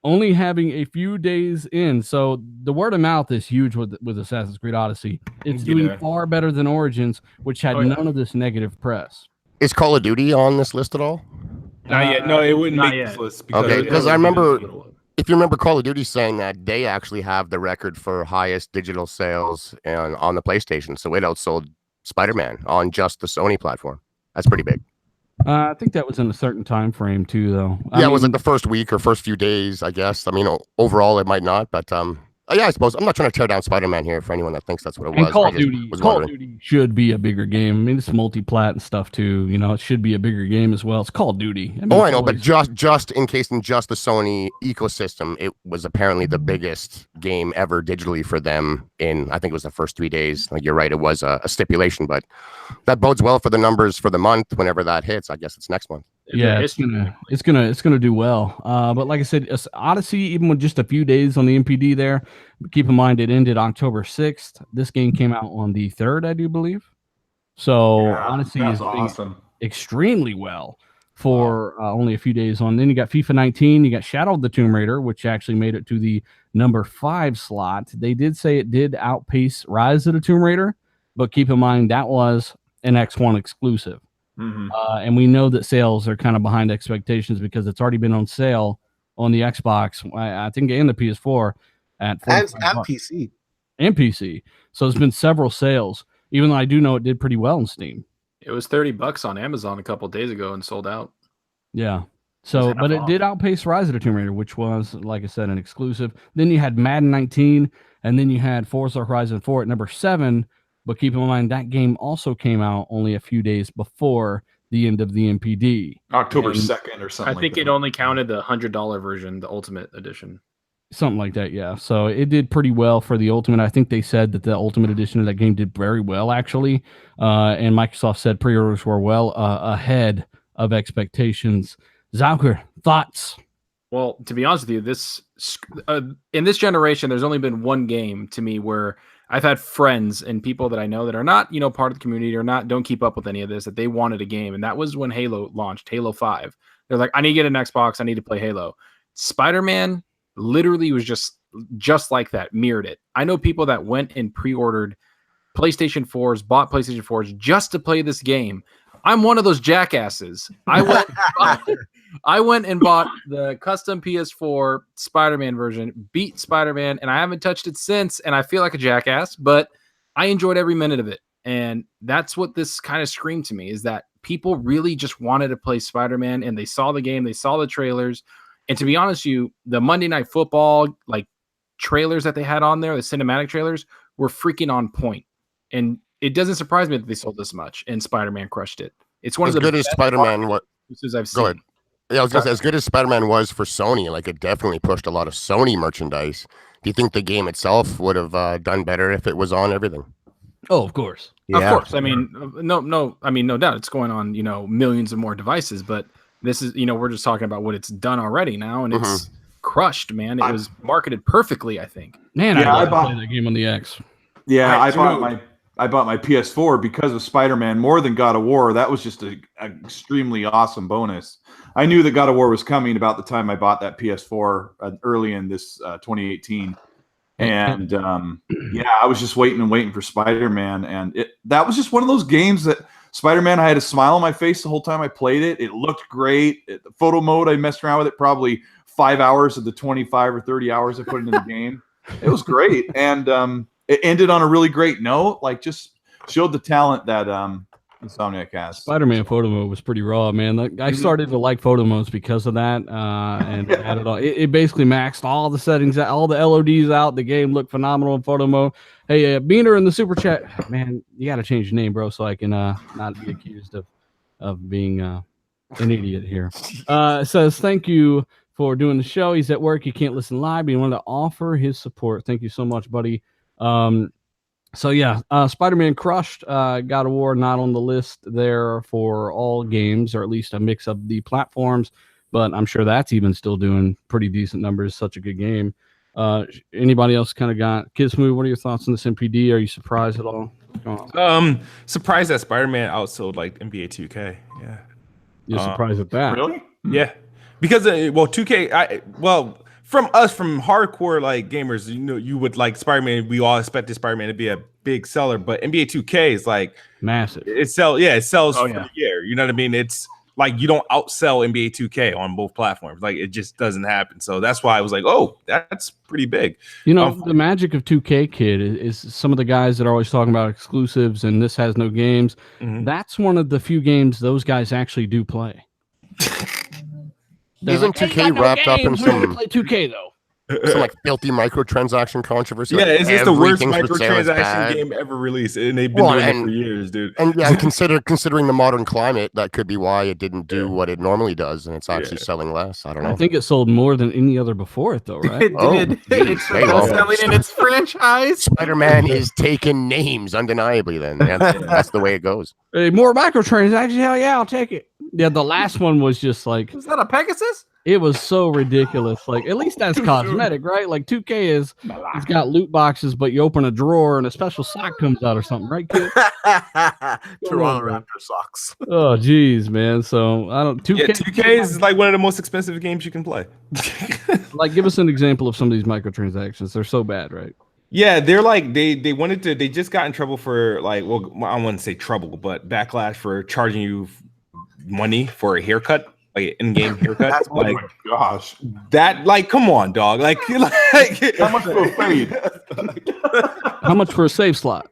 only having a few days in. So the word of mouth is huge with Assassin's Creed Odyssey. It's doing far better than Origins, which had none of this negative press. Is Call of Duty on this list at all? Not yet. No, it wouldn't make this list. Because I remember, if you remember, Call of Duty saying that they actually have the record for highest digital sales on the PlayStation. So it outsold Spider-Man on just the Sony platform. That's pretty big. I think that was in a certain time frame too, though. It was like the first week or first few days, I guess. I mean, overall it might not, but I suppose I'm not trying to tear down Spider-Man here for anyone that thinks that's what it was. And Call of Duty should be a bigger game. I mean, it's multi-plat and stuff too. It should be a bigger game as well. It's Call of Duty. I mean, I know, but just in case in just the Sony ecosystem, it was apparently the biggest game ever digitally for them in, I think it was the first 3 days. Like, you're right, it was a stipulation, but that bodes well for the numbers for the month whenever that hits. I guess it's next month. Yeah, it's gonna do well. But like I said, Odyssey, even with just a few days on the NPD there, keep in mind it ended October 6th. This game came out on the 3rd, I do believe. So Odyssey is doing extremely well for only a few days on. Then you got FIFA 19, you got Shadow of the Tomb Raider, which actually made it to the number 5 slot. They did say it did outpace Rise of the Tomb Raider, but keep in mind that was an X1 exclusive. And we know that sales are kind of behind expectations because it's already been on sale on the Xbox, I think, and the PS4 at and PC. And PC. So there's been several sales, even though I do know it did pretty well in Steam. It was $30 on Amazon a couple of days ago and sold out. Yeah. So, but it did outpace Rise of the Tomb Raider, which was, like I said, an exclusive. Then you had Madden 19, and then you had Forza Horizon 4 at number 7. But keep in mind, that game also came out only a few days before the end of the NPD. October 2nd or something. I think it only counted the $100 version, the Ultimate Edition. Something like that, yeah. So it did pretty well for the Ultimate. I think they said that the Ultimate Edition of that game did very well, actually. And Microsoft said pre-orders were well ahead of expectations. Zauker, thoughts? Well, to be honest with you, in this generation, there's only been one game to me where I've had friends and people that I know that are not, part of the community or don't keep up with any of this, that they wanted a game. And that was when Halo launched, Halo 5. They're like, I need to get an Xbox. I need to play Halo. Spider-Man literally was just just like that, mirrored it. I know people that went and pre-ordered PlayStation 4s, bought PlayStation 4s just to play this game. I'm one of those jackasses. I went and bought the custom PS4 Spider-Man version, beat Spider-Man, and I haven't touched it since, and I feel like a jackass, but I enjoyed every minute of it. And that's what this kind of screamed to me, is that people really just wanted to play Spider-Man, and they saw the game, they saw the trailers. And to be honest with you, the Monday Night Football like trailers that they had on there, the cinematic trailers, were freaking on point. And it doesn't surprise me that they sold this much, and Spider-Man crushed it. It's one as of the good as Spider-Man was. I've seen. Go ahead. Yeah, I was gonna say, as good as Spider-Man was for Sony, like it definitely pushed a lot of Sony merchandise. Do you think the game itself would have done better if it was on everything? Oh, of course. Yeah. Of course. I mean, no doubt it's going on, millions of more devices, but this is, we're just talking about what it's done already now, and it's crushed, man. It was marketed perfectly, I think. Man, Yeah, I bought that game on the X. Yeah, I bought my PS4 because of Spider-Man more than God of War. That was just an extremely awesome bonus. I knew that God of War was coming about the time I bought that PS4 early in this 2018. And yeah, I was just waiting for Spider-Man, and that was just one of those games that Spider-Man, I had a smile on my face the whole time I played it. It looked great. The photo mode, I messed around with it probably 5 hours of the 25 or 30 hours I put into the game. It was great, and it ended on a really great note. Like, just showed the talent that Insomniac has. Spider-Man photo mode was pretty raw, man. I started to like photo modes because of that, and had it all. It basically maxed all the settings, all the LODs out. The game looked phenomenal in photo mode. Hey, Beaner in the super chat, man, you got to change your name, bro, so I can not be accused of being an idiot here. Says thank you for doing the show. He's at work, he can't listen live, but he wanted to offer his support. Thank you so much, buddy. So yeah, Spider-Man crushed. God of War not on the list there for all games, or at least a mix of the platforms, but I'm sure that's even still doing pretty decent numbers. Such a good game. Anybody else kind of got Kismu? What are your thoughts on this NPD? Are you surprised at all? Surprised that Spider-Man outsold like NBA 2K. Yeah, you're surprised at that? Really? Yeah, because 2K. From hardcore like gamers, you would like Spider-Man. We all expected Spider-Man to be a big seller, but NBA 2K is like massive. It sells for the year. You know what I mean? It's like you don't outsell NBA 2K on both platforms. Like, it just doesn't happen. So that's why I was like, oh, that's pretty big. The magic of 2K, kid, is some of the guys that are always talking about exclusives and this has no games. Mm-hmm. That's one of the few games those guys actually do play. Isn't 2K wrapped up in some play 2K though? Some like filthy microtransaction controversy? Yeah, like it's just the worst microtransaction game ever released, and they've been doing it for years, dude. And yeah, considering the modern climate, that could be why it didn't do what it normally does, and it's actually selling less. I don't know. I think it sold more than any other before it, though, right? It did. It's selling in its franchise. Spider-Man is taking names undeniably. Then that's the way it goes. Hey, more microtransactions? Hell yeah, I'll take it. Yeah, the last one was just like, was that a Pegasus? It was so ridiculous. Like, at least that's cosmetic, right? Like 2K it's got loot boxes, but you open a drawer and a special sock comes out or something, right, kid? Toronto Raptor socks. Oh, geez, man. So I don't. 2K is like one of the most expensive games you can play. Like, give us an example of some of these microtransactions. They're so bad, right? Yeah, they're like they just got in trouble for like, well, I don't want to say trouble, but backlash for charging you money for a haircut. Like an in-game haircut. Oh my gosh. That, like, come on, dog. Like how much for a fade? How much for a save slot?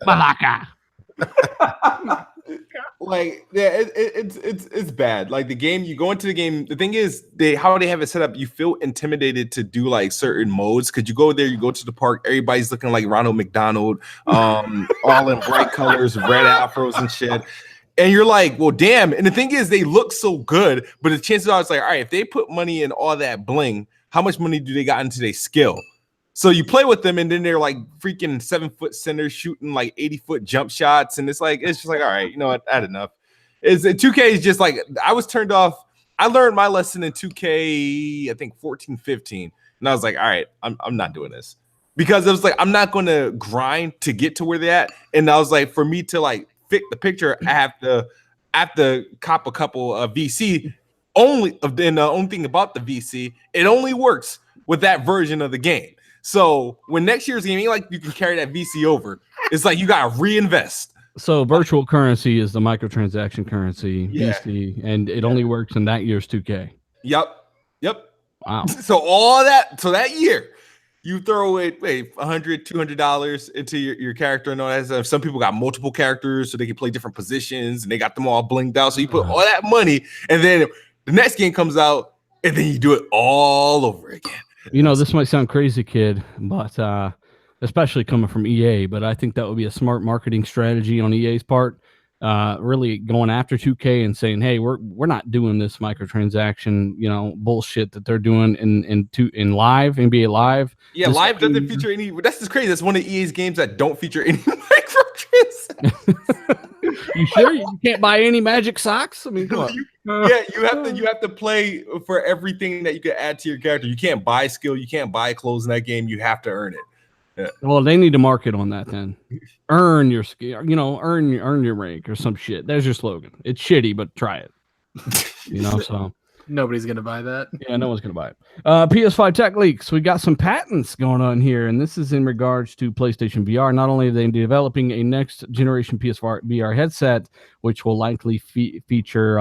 Malaka. Like, yeah, it's bad. Like, the game, you go into the game, the thing is, how they have it set up, you feel intimidated to do like certain modes, because you go there, you go to the park, everybody's looking like Ronald McDonald, all in bright colors, red afros and shit. And you're like, well, damn. And the thing is, they look so good, but the chances are, it's like, all right, if they put money in all that bling, how much money do they got into their skill? So you play with them, and then they're like freaking 7-foot centers shooting like 80-foot jump shots. And it's just like, all right, you know what? I had enough. 2K is just like, I was turned off. I learned my lesson in 2K, I think 14, 15. And I was like, all right, I'm not doing this. Because it was like, I'm not going to grind to get to where they're at. And I was like, for me to like fit the picture, I have to cop a couple of VC only thing about the VC, it only works with that version of the game. So when next year's game ain't like you can carry that VC over, it's like you gotta reinvest. So virtual currency is the microtransaction currency, Yeah. VC, and it only works in that year's 2K. Yep. Wow. So all that, so that year, you throw it, $100, $200 into your character and all that. Some people got multiple characters, so they can play different positions, and they got them all blinged out. So you put all that money, and then the next game comes out, and then you do it all over again. You know, this might sound crazy, kid, but especially coming from EA, but I think that would be a smart marketing strategy on EA's part. Really going after 2K and saying, "Hey, we're not doing this microtransaction, bullshit that they're doing in live NBA Live." Yeah, live doesn't feature any. That's just crazy. That's one of EA's games that don't feature any microtransactions. You sure you can't buy any magic socks? I mean, come on. You have to play for everything that you can add to your character. You can't buy skill. You can't buy clothes in that game. You have to earn it. Yeah. Well, they need to market on that then. Earn your skill, earn your rank or some shit. There's your slogan. It's shitty, but try it. So Nobody's gonna buy that. yeah, no one's gonna buy it. PS5 tech leaks. We got some patents going on here, and this is in regards to PlayStation VR. Not only are they developing a next generation PS4 VR headset, which will likely feature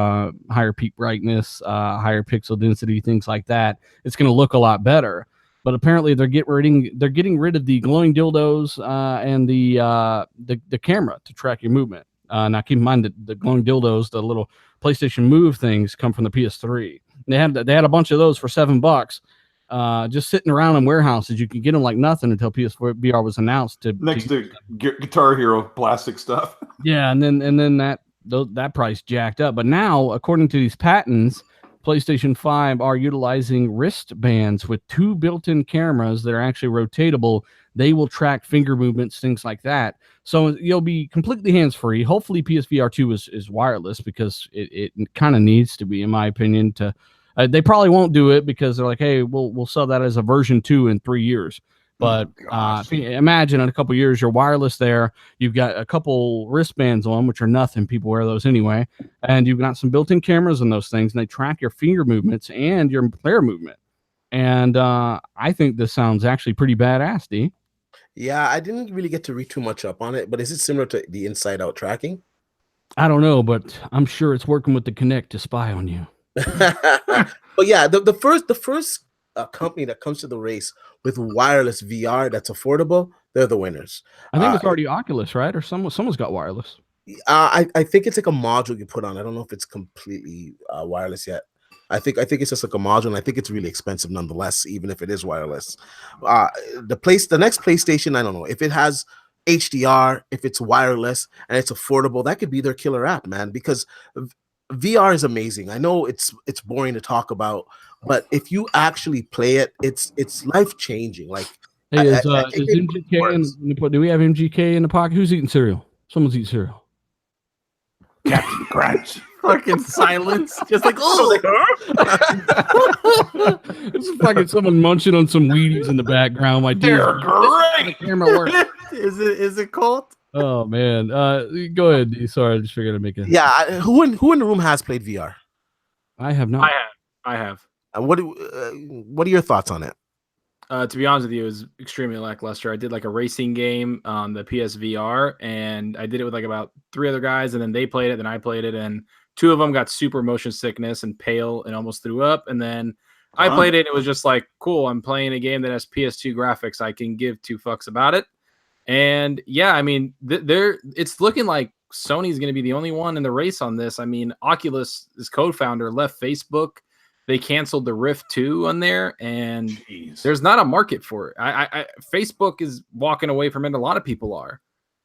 higher peak brightness, higher pixel density, things like that. It's going to look a lot better. But apparently they're getting rid of the glowing dildos and the camera to track your movement. Now keep in mind that the glowing dildos, the little PlayStation Move things, come from the PS3. And they had a bunch of those for $7, just sitting around in warehouses. You could get them like nothing until PS4 VR was announced. Next to Guitar Hero plastic stuff. Yeah, and then that price jacked up. But now, according to these patents, PlayStation 5 are utilizing wristbands with 2 built-in cameras that are actually rotatable. They will track finger movements, things like that. So you'll be completely hands-free. Hopefully PSVR 2 is wireless because it kind of needs to be, in my opinion. They probably won't do it because they're like, hey, we'll sell that as a version 2 in 3 years. But imagine in a couple years, you're wireless there. You've got a couple wristbands on, which are nothing. People wear those anyway. And you've got some built-in cameras on those things, and they track your finger movements and your player movement. And I think this sounds actually pretty badass, D. Yeah, I didn't really get to read too much up on it, but is it similar to the inside-out tracking? I don't know, but I'm sure it's working with the Kinect to spy on you. But yeah, the first company that comes to the race with wireless VR that's affordable, they're the winners. I think it's already Oculus, right? Or someone's got wireless. I think it's like a module you put on. I don't know if it's completely wireless yet. I think it's just like a module, and I think it's really expensive nonetheless, even if it is wireless. The next PlayStation, I don't know if it has HDR, if it's wireless and it's affordable, that could be their killer app, man. Because VR is amazing. I know it's boring to talk about, but if you actually play it, it's life changing. Like, hey, is MGK do we have MGK in the pocket? Who's eating cereal? Someone's eating cereal. Captain Crunch. Fucking silence, just like It's fucking someone munching on some Wheaties in the background. My dear, They're great. the camera works. Is it Colt? Oh man, go ahead. D. Sorry, I just figured I'd make it. Yeah, who in the room has played VR? I have not. I have. And what are your thoughts on it? To be honest with you, it was extremely lackluster. I did like a racing game on the PSVR, and I did it with like about 3 other guys, and then they played it, then I played it, and 2 of them got super motion sickness and pale and almost threw up. And then I played it, and it was just like, cool, I'm playing a game that has PS2 graphics. I can give 2 fucks about it. And yeah, I mean, it's looking like Sony's going to be the only one in the race on this. I mean, Oculus's co-founder left Facebook. They canceled the Rift 2 on there, and there's not a market for it. Facebook is walking away from it. A lot of people are.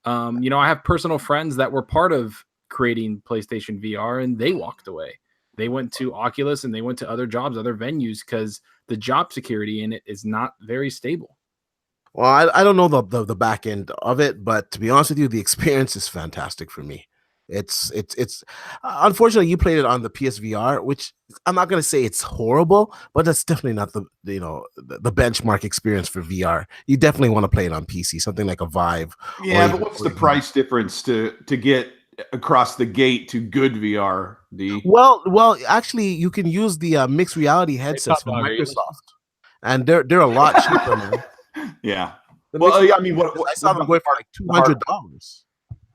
I have personal friends that were part of creating PlayStation VR, and they walked away. They went to Oculus, and they went to other jobs, other venues, because the job security in it is not very stable. Well, I don't know the back end of it, but to be honest with you, the experience is fantastic for me. It's unfortunately you played it on the PSVR, which I'm not gonna say it's horrible, but that's definitely not the benchmark experience for VR. You definitely want to play it on PC, something like a Vive. Yeah, but what's the price difference to get across the gate to good VR. Well, actually, you can use the mixed reality headsets from Top Dog, are you Microsoft, and they're a lot cheaper, man. Yeah. The Well, mixed yeah, I mean, reality, I saw them going for like $200.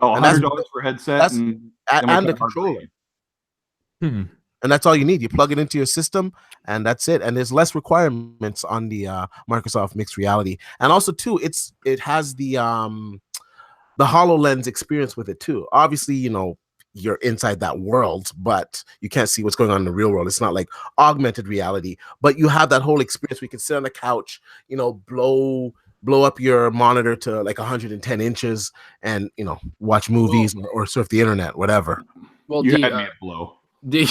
Oh, And that's- $100 for a headset that's- and And the controller. And that's all you need. You plug it into your system, and that's it. And there's less requirements on the Microsoft mixed reality. And also, too, it has the HoloLens experience with it too. Obviously, you're inside that world, but you can't see what's going on in the real world. It's not like augmented reality, but you have that whole experience. We can sit on the couch, blow up your monitor to like 110 inches and watch movies or surf the internet, whatever. Well, you had me at blow. D,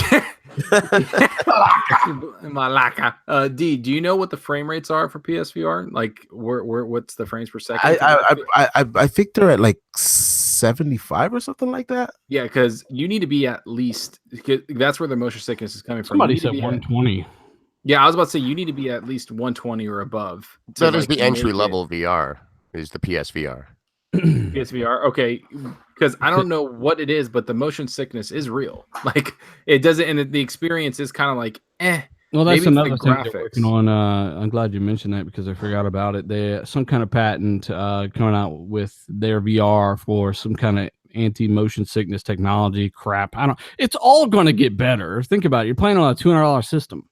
D, do you know what the frame rates are for PSVR? Like, what's the frames per second? I think they're at like 75 or something like that. Yeah, because you need to be at least. That's where the motion sickness is coming from. Somebody said 120. Yeah, I was about to say you need to be at least 120 or above. So there's the entry level VR is the PSVR. PSVR, okay, because I don't know what it is, but the motion sickness is real. Like it doesn't, and the experience is kind of like, Well, that's maybe another it's thing the they're working on. I'm glad you mentioned that because I forgot about it. They some kind of patent coming out with their VR for some kind of anti-motion sickness technology crap. It's all going to get better. Think about it. You're playing on a $200 system.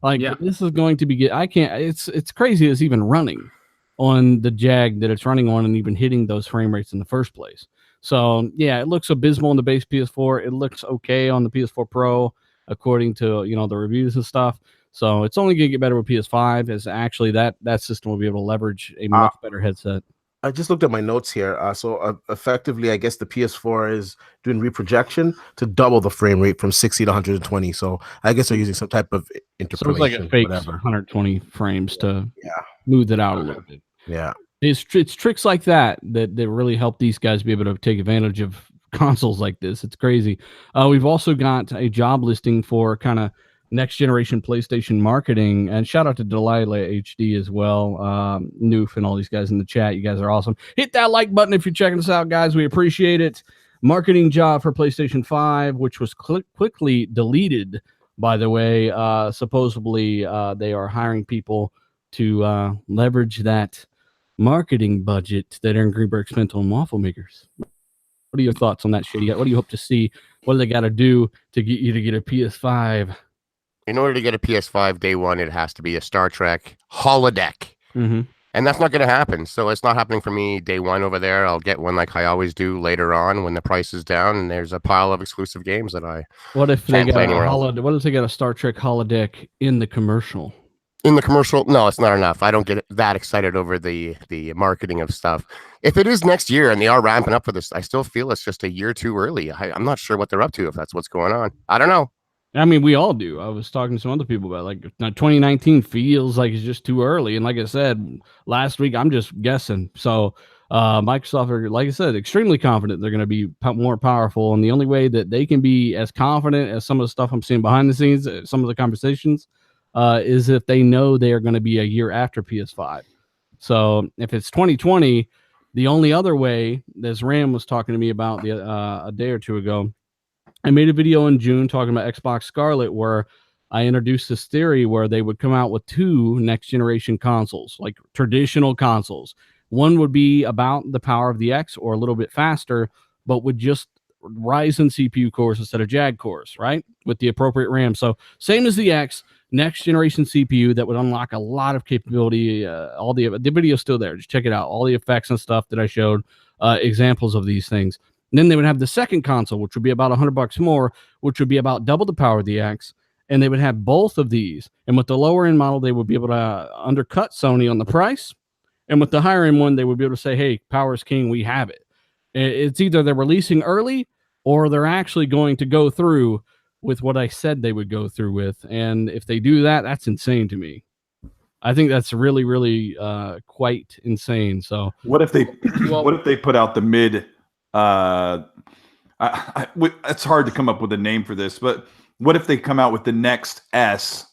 Like this is going to be. It's crazy. It's even running on the Jag that it's running on and even hitting those frame rates in the first place. So yeah, it looks abysmal on the base PS4. It looks okay on the PS4 Pro, according to the reviews and stuff. So it's only going to get better with PS5, as actually that system will be able to leverage a much better headset. I just looked at my notes here. So effectively, I guess the PS4 is doing reprojection to double the frame rate from 60 to 120. So I guess they're using some type of interpolation. So it's like a fake whatever. 120 frames to smooth it out a little bit. Yeah. It's tricks like that really help these guys be able to take advantage of consoles like this. It's crazy. We've also got a job listing for kind of next generation PlayStation marketing, and shout out to Delilah HD as well, Noof and all these guys in the chat. You guys are awesome. Hit that like button if you're checking us out, guys. We appreciate it. Marketing job for PlayStation 5, which was quickly deleted, by the way. Supposedly they are hiring people to leverage that marketing budget that Aaron Greenberg spent on waffle makers. What are your thoughts on that, Shady? What do you hope to see? What do they got to do to get you to get a PS5? In order to get a PS5 day one, it has to be a Star Trek holodeck. Mm-hmm. And that's not going to happen. So it's not happening for me day one over there. I'll get one like I always do later on when the price is down and there's a pile of exclusive games that I What if they got What if they got a Star Trek holodeck in the commercial? In the commercial, no, it's not enough. I don't get that excited over the marketing of stuff. If it is next year and they are ramping up for this, I still feel it's just a year too early. I'm not sure what they're up to if that's what's going on. I don't know. I mean, we all do. I was talking to some other people about 2019 feels like it's just too early. And like I said last week, I'm just guessing. So Microsoft are, like I said, extremely confident they're going to be more powerful. And the only way that they can be as confident as some of the stuff I'm seeing behind the scenes, some of the conversations, is if they know they are going to be a year after PS5. So if it's 2020, the only other way, as Ram was talking to me about a day or two ago, I made a video in June talking about Xbox Scarlett where I introduced this theory where they would come out with 2 next generation consoles, like traditional consoles. One would be about the power of the X or a little bit faster, but with just Ryzen CPU cores instead of Jag cores, right? With the appropriate RAM. So same as the X, next generation CPU that would unlock a lot of capability. All the video is still there. Just check it out. All the effects and stuff that I showed, examples of these things. And then they would have the second console, which would be about $100 more, which would be about double the power of the X. And they would have both of these. And with the lower end model, they would be able to undercut Sony on the price. And with the higher end one, they would be able to say, hey, power is king, we have it. It's either they're releasing early or they're actually going to go through with what I said they would go through with. And if they do that, that's insane to me. I think that's really, really quite insane. So what if they put out the mid? It's hard to come up with a name for this, but what if they come out with the next S,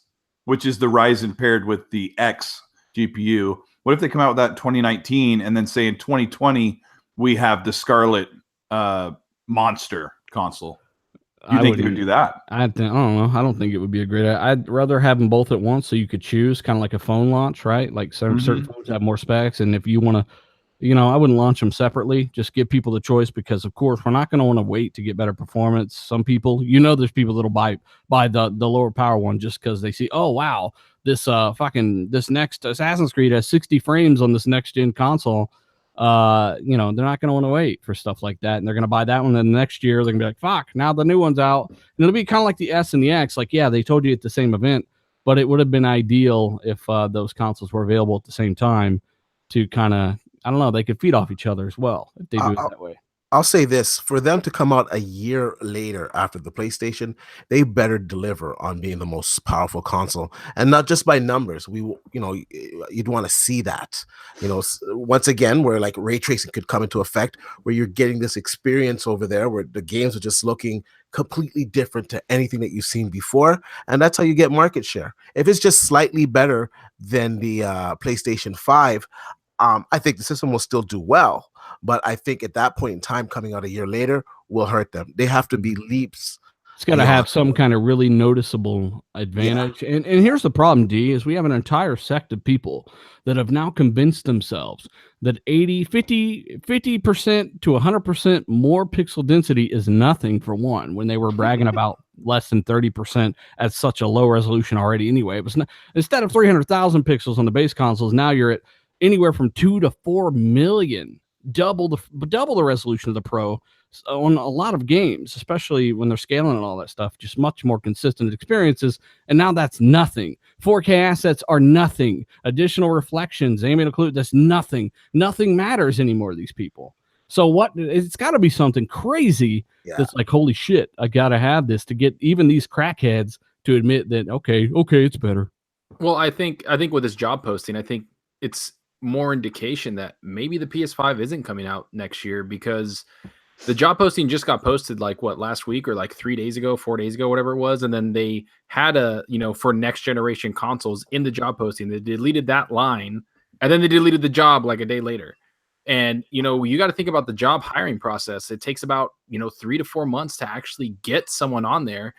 which is the Ryzen paired with the X GPU? What if they come out with that in 2019 and then say in 2020 we have the Scarlett monster console. You I think they wouldn't- would do that? I don't know. I don't think it would be a great. I'd rather have them both at once so you could choose, kind of like a phone launch, right? Like certain phones have more specs, and if you want to, I wouldn't launch them separately. Just give people the choice because, of course, we're not going to want to wait to get better performance. Some people, there's people that'll buy the lower power one just because they see, oh wow, this this next Assassin's Creed has 60 frames on this next gen console. They're not going to want to wait for stuff like that, and they're going to buy that one. Then next year they're going to be like, fuck, now the new one's out, and it'll be kind of like the S and the X. Like, yeah, they told you at the same event, but it would have been ideal if those consoles were available at the same time to kind of, I don't know, they could feed off each other as well if they do it that way. I'll say this, for them to come out a year later after the PlayStation, they better deliver on being the most powerful console, and not just by numbers. You'd want to see that, once again, where like ray tracing could come into effect, where you're getting this experience over there where the games are just looking completely different to anything that you've seen before. And that's how you get market share. If it's just slightly better than the PlayStation 5, I think the system will still do well. But I think at that point in time, coming out a year later, will hurt them. They have to be leaps. It's got to have some kind of really noticeable advantage. Yeah. And here's the problem, D, is we have an entire sect of people that have now convinced themselves that 50% to 100% more pixel density is nothing for one, when they were bragging about less than 30% at such a low resolution already anyway. It was instead of 300,000 pixels on the base consoles, now you're at anywhere from 2 to 4 million. Double the resolution of the Pro on a lot of games, especially when they're scaling and all that stuff. Just much more consistent experiences, and now that's nothing. 4K assets are nothing. Additional reflections, ambient occlusion, that's nothing. Nothing matters anymore to these people. So what? It's got to be something crazy that's like, holy shit, I gotta have this to get even these crackheads to admit that okay, it's better. Well, I think with this job posting, I think it's more indication that maybe the PS5 isn't coming out next year, because the job posting just got posted like last week or like 4 days ago, whatever it was. And then they had for next generation consoles in the job posting, they deleted that line, and then they deleted the job like a day later. And, you got to think about the job hiring process. It takes about, 3 to 4 months to actually get someone on there.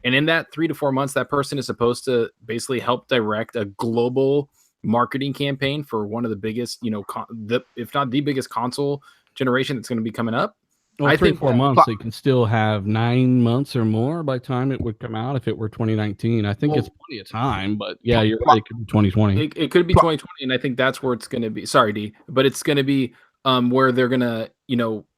And in that 3 to 4 months, that person is supposed to basically help direct a global marketing campaign for one of the biggest, if not the biggest console generation that's going to be coming up. Well, I think 4 months, they can still have 9 months or more by the time it would come out if it were 2019. I think it's plenty of time, but yeah, you're right. It could be 2020. It could be 2020, and I think that's where it's going to be. Sorry, D, but it's going to be where they're going to,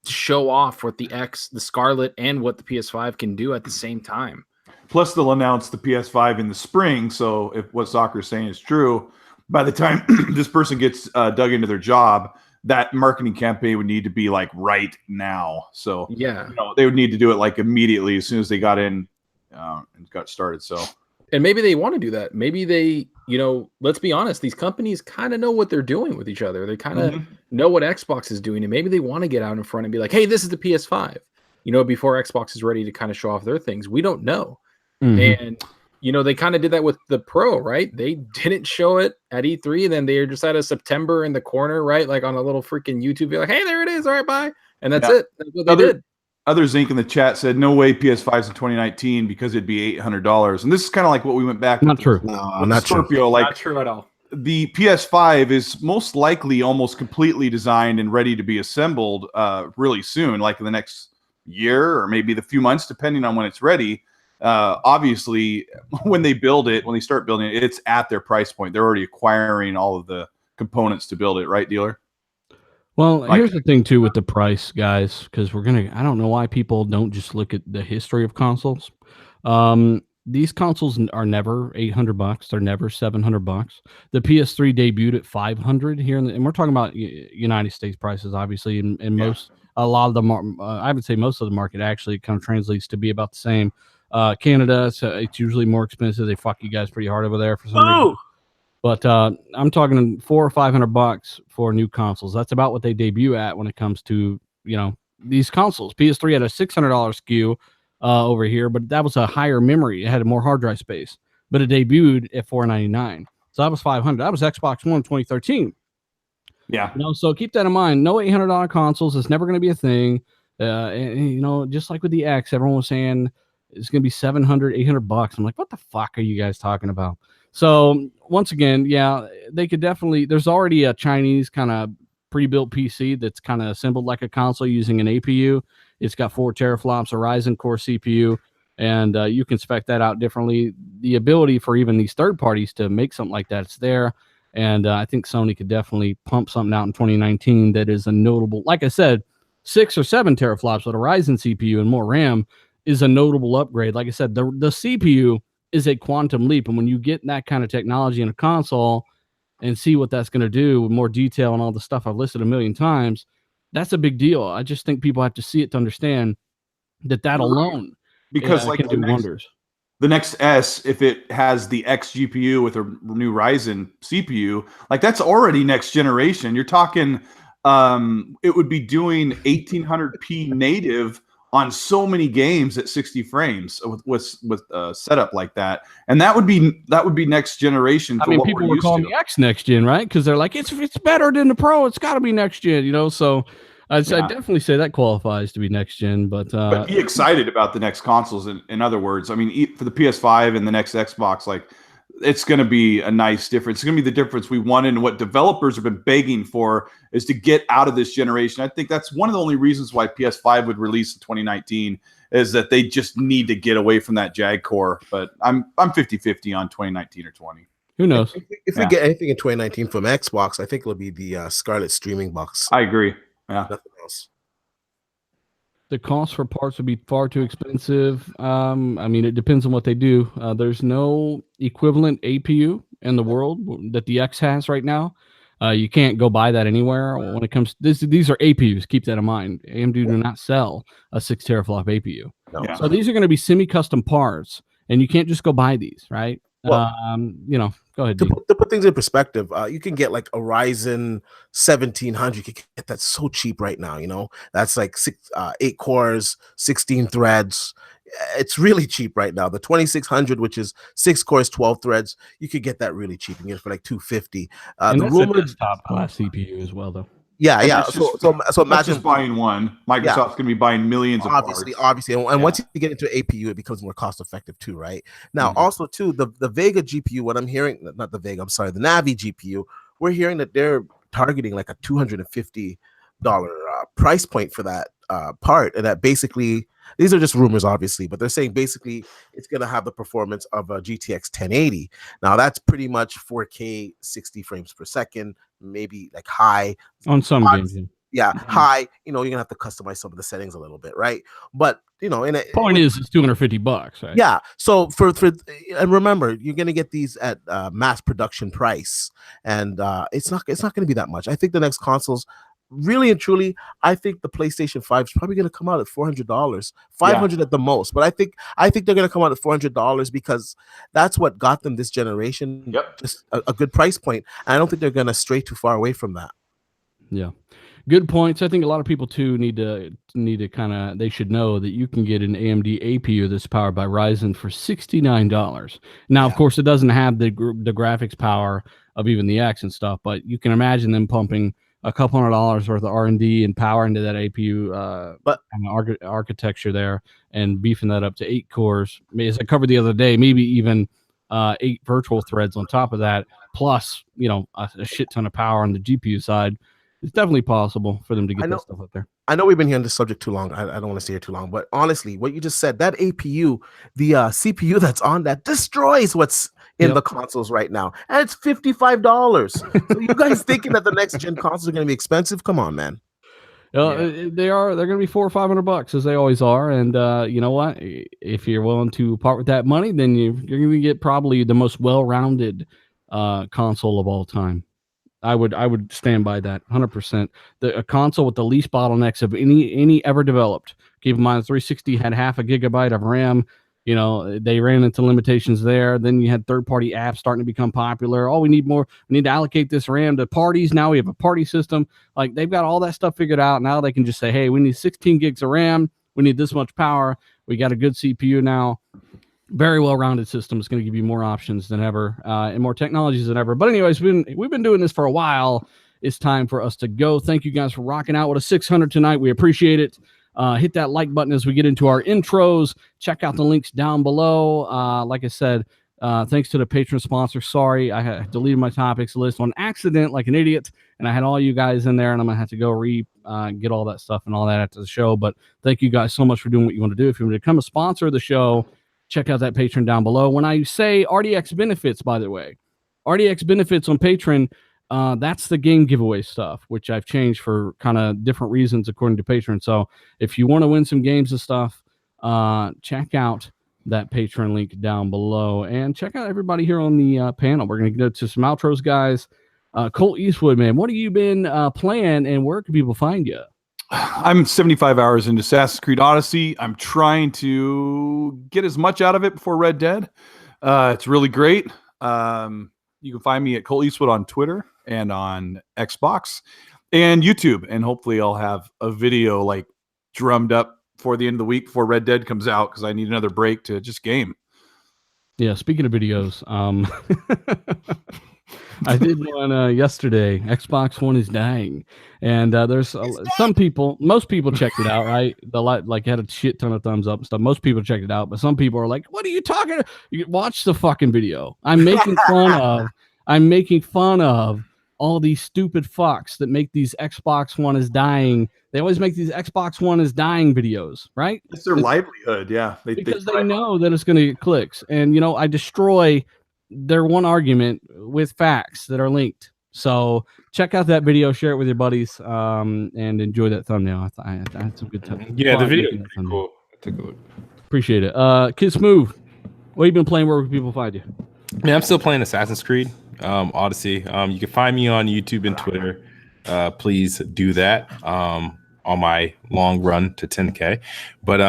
show off what the Scarlett and what the PS5 can do at the same time. Plus, they'll announce the PS5 in the spring. So if what Soccer is saying is true, by the time this person gets dug into their job, that marketing campaign would need to be like right now. So they would need to do it like immediately as soon as they got in and got started. So, and maybe they want to do that. Maybe they, let's be honest, these companies kind of know what they're doing with each other. They kind of know what Xbox is doing, and maybe they want to get out in front and be like, hey, this is the PS5, before Xbox is ready to kind of show off their things. We don't know. And they kind of did that with the Pro, right? They didn't show it at E3, and then they just had a September in the corner, right? Like on a little freaking YouTube video, like, hey, there it is. All right, bye. And that's it. That's what they did. Other Zinc in the chat said, no way PS5's in 2019 because it'd be $800. And this is kind of like what we went back. Not true. No, not Scorpio, true. Like, not true at all. The PS5 is most likely almost completely designed and ready to be assembled really soon, like in the next year or maybe the few months, depending on when it's ready. Obviously, when they start building it, it's at their price point. They're already acquiring all of the components to build it, right, dealer? Well, here's the thing too with the price, guys, because I don't know why people don't just look at the history of consoles. These consoles are never $800. They're never $700. The PS3 debuted at $500 here, and we're talking about United States prices, obviously, and a lot of the I would say most of the market actually kind of translates to be about the same. Canada, so it's usually more expensive. They fuck you guys pretty hard over there for some reason. But I'm talking $400 or $500 for new consoles. That's about what they debut at when it comes to these consoles. PS3 had a $600 SKU over here, but that was a higher memory. It had more hard drive space, but it debuted at $499. So that was $500. That was Xbox One 2013. Yeah. So keep that in mind. No $800 consoles. It's never going to be a thing. And, just like with the X, everyone was saying it's going to be $700, $800. I'm like, what the fuck are you guys talking about? So once again, yeah, they could definitely. There's already a Chinese kind of pre-built PC that's kind of assembled like a console using an APU. It's got 4 teraflops, a Ryzen core CPU, and you can spec that out differently. The ability for even these third parties to make something like that, it's there. And I think Sony could definitely pump something out in 2019 that is a notable, like I said, 6 or 7 teraflops with a Ryzen CPU and more RAM is a notable upgrade. Like I said, the CPU is a quantum leap. And when you get that kind of technology in a console and see what that's going to do with more detail and all the stuff I've listed a million times, that's a big deal. I just think people have to see it to understand that alone because like can do wonders. The next S, if it has the X GPU with a new Ryzen CPU, like that's already next generation. You're talking, it would be doing 1800p native on so many games at 60 frames with setup like that, and that would be next generation. I mean, people were calling the X next gen, right? Because they're like, it's better than the Pro. It's got to be next gen, So I'd definitely say that qualifies to be next gen. But be excited about the next consoles. In other words, I mean, for the PS5 and the next Xbox, like it's going to be a nice difference. It's going to be the difference we wanted, and what developers have been begging for is to get out of this generation. I think that's one of the only reasons why PS5 would release in 2019 is that they just need to get away from that Jag core. But I'm 50-50 on 2019 or 20. Who knows? If we get anything in 2019 from Xbox, I think it'll be the Scarlett streaming box. I agree. Yeah. Nothing else. The cost for parts would be far too expensive. I mean, it depends on what they do. There's no equivalent APU in the world that the X has right now. You can't go buy that anywhere. When it comes to these are APUs. Keep that in mind. AMD do not sell a 6 teraflop APU. No. Yeah. So these are going to be semi-custom parts, and you can't just go buy these, right? Well, go ahead. To put things in perspective, you can get like a Ryzen 1700. You can get that so cheap right now. That's like 8 cores, 16 threads. It's really cheap right now. The 2600, which is 6 cores, 12 threads, you could get that really cheap. You can get it for like $250. And the that's rumored a desktop class CPU as well, though. Yeah. So imagine just buying one. Microsoft's going to be buying millions of parts. Obviously, and once you get into APU, it becomes more cost effective too, right? Now, also too, the Vega GPU. What I'm hearing, not the Vega, I'm sorry, the Navi GPU. We're hearing that they're targeting like a $250 price point for that part, and that basically these are just rumors, obviously, but they're saying basically it's going to have the performance of a GTX 1080. Now that's pretty much 4K, 60 frames per second, maybe like high on some games. Yeah, high. You're gonna have to customize some of the settings a little bit, right? But point is, it's $250, right? Yeah. So for and remember, you're gonna get these at mass production price, and it's not gonna be that much. I think the next consoles, really and truly, I think the PlayStation 5 is probably gonna come out at $400, $500 at the most. But I think they're gonna come out at $400 because that's what got them this generation. Yep. Just a good price point. And I don't think they're gonna stray too far away from that. Yeah. Good points. I think a lot of people too need to kind of, they should know that you can get an AMD APU that's powered by Ryzen for $69. Now, of course, it doesn't have the graphics power of even the X and stuff, but you can imagine them pumping a couple $100 worth of R&D and power into that APU architecture there and beefing that up to 8 cores. I mean, as I covered the other day, maybe even 8 virtual threads on top of that, plus a shit ton of power on the GPU side. It's definitely possible for them to get that stuff up there. I know we've been here on this subject too long. I don't want to stay here too long, but honestly, what you just said, that APU, the CPU that's on that destroys what's in the consoles right now. And it's $55. So you guys thinking that the next gen consoles are going to be expensive? Come on, man. They are. They're going to be $400 or $500 as they always are. And you know what? If you're willing to part with that money, then you're going to get probably the most well-rounded console of all time. I would stand by that 100%. A console with the least bottlenecks of any ever developed. Keep in mind, the 360 had half a gigabyte of RAM. They ran into limitations there. Then you had third-party apps starting to become popular. Oh, we need more. We need to allocate this RAM to parties. Now we have a party system. Like, they've got all that stuff figured out. Now they can just say, hey, we need 16 gigs of RAM. We need this much power. We got a good CPU now. Very well-rounded system. It's going to give you more options than ever and more technologies than ever. But anyways, we've been doing this for a while. It's time for us to go. Thank you guys for rocking out with a 600 tonight. We appreciate it. Hit that like button as we get into our intros. Check out the links down below. Like I said, thanks to the patron sponsor. Sorry, I had deleted my topics list on accident like an idiot, and I had all you guys in there, and I'm going to have to go get all that stuff and all that after the show. But thank you guys so much for doing what you want to do. If you want to become a sponsor of the show, check out that Patreon down below. When I say RDX benefits, by the way, RDX benefits on Patreon, that's the game giveaway stuff, which I've changed for kind of different reasons according to Patreon. So if you want to win some games and stuff, check out that Patreon link down below, and check out everybody here on the panel. We're going to get to some outros, guys. Colt Eastwood, man, what have you been playing, and where can people find you? I'm 75 hours into Assassin's Creed Odyssey. I'm trying to get as much out of it before Red Dead. It's really great. You can find me at Colt Eastwood on Twitter and on Xbox and YouTube. And hopefully I'll have a video like drummed up for the end of the week before Red Dead comes out, because I need another break to just game. Yeah, speaking of videos, I did one yesterday. Xbox One is dying, and there's some people. Most people checked it out, right? Like had a shit ton of thumbs up and stuff. Most people checked it out, but some people are like, "What are you talking about? You watch the fucking video." I'm making fun of all these stupid fucks that make these Xbox One is dying. They always make these Xbox One is dying videos, right? It's their livelihood, yeah. Because they know that it's going to get clicks, and I destroy their one argument with facts that are linked. So check out that video, share it with your buddies, and enjoy that thumbnail. I had some good time. Yeah, the video is pretty cool. Take a look. Appreciate it. Kid Smooth, what have you been playing? Where can people find you? Man, I'm still playing Assassin's Creed Odyssey. You can find me on YouTube and Twitter. Please do that on my long run to 10K. But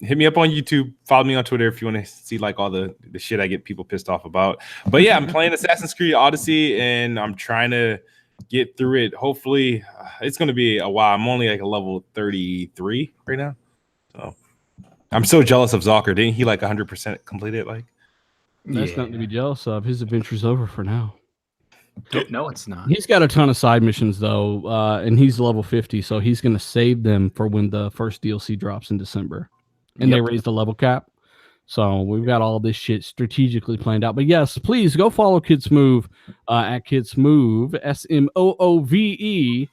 hit me up on YouTube. Follow me on Twitter if you want to see like all the shit I get people pissed off about. But yeah, I'm playing Assassin's Creed Odyssey, and I'm trying to get through it. Hopefully, it's going to be a while. I'm only like a level 33 right now. So I'm so jealous of Zalker. Didn't he like 100% complete it? Like, that's nothing to be jealous of. His adventure's over for now. No, it's not. He's got a ton of side missions though, and he's level 50, so he's going to save them for when the first DLC drops in December, and they raise the level cap. So we've got all this shit strategically planned out. But yes, please go follow Kid Smooth at Kid Smooth SMOOVE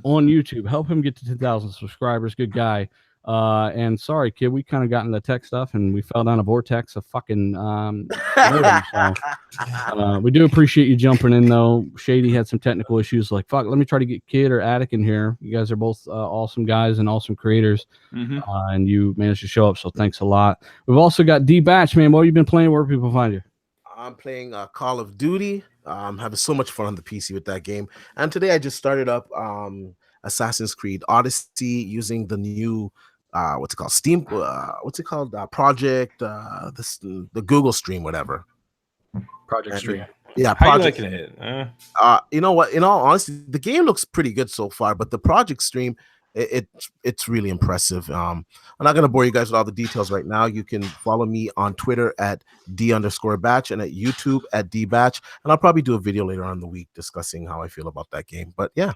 on YouTube. Help him get to 10,000 subscribers. Good guy. And sorry, kid, we kind of got into the tech stuff and we fell down a vortex of fucking we do appreciate you jumping in though. Shady had some technical issues, like fuck, let me try to get Kid or Attic in here. You guys are both awesome guys and awesome creators. And you managed to show up, so thanks a lot. We've also got D Batch, man. What have you been playing? Where people find you? I'm playing Call of Duty. I'm having so much fun on the PC with that game. And today I just started up Assassin's Creed Odyssey using the new what's it called? Steam what's it called? Project the Google Stream, whatever. Project Stream. Yeah, how you liking it? You know what? In all honesty, the game looks pretty good so far, but the Project Stream, it's really impressive. I'm not gonna bore you guys with all the details right now. You can follow me on Twitter at D_batch and at YouTube at DBatch, and I'll probably do a video later on in the week discussing how I feel about that game. But yeah.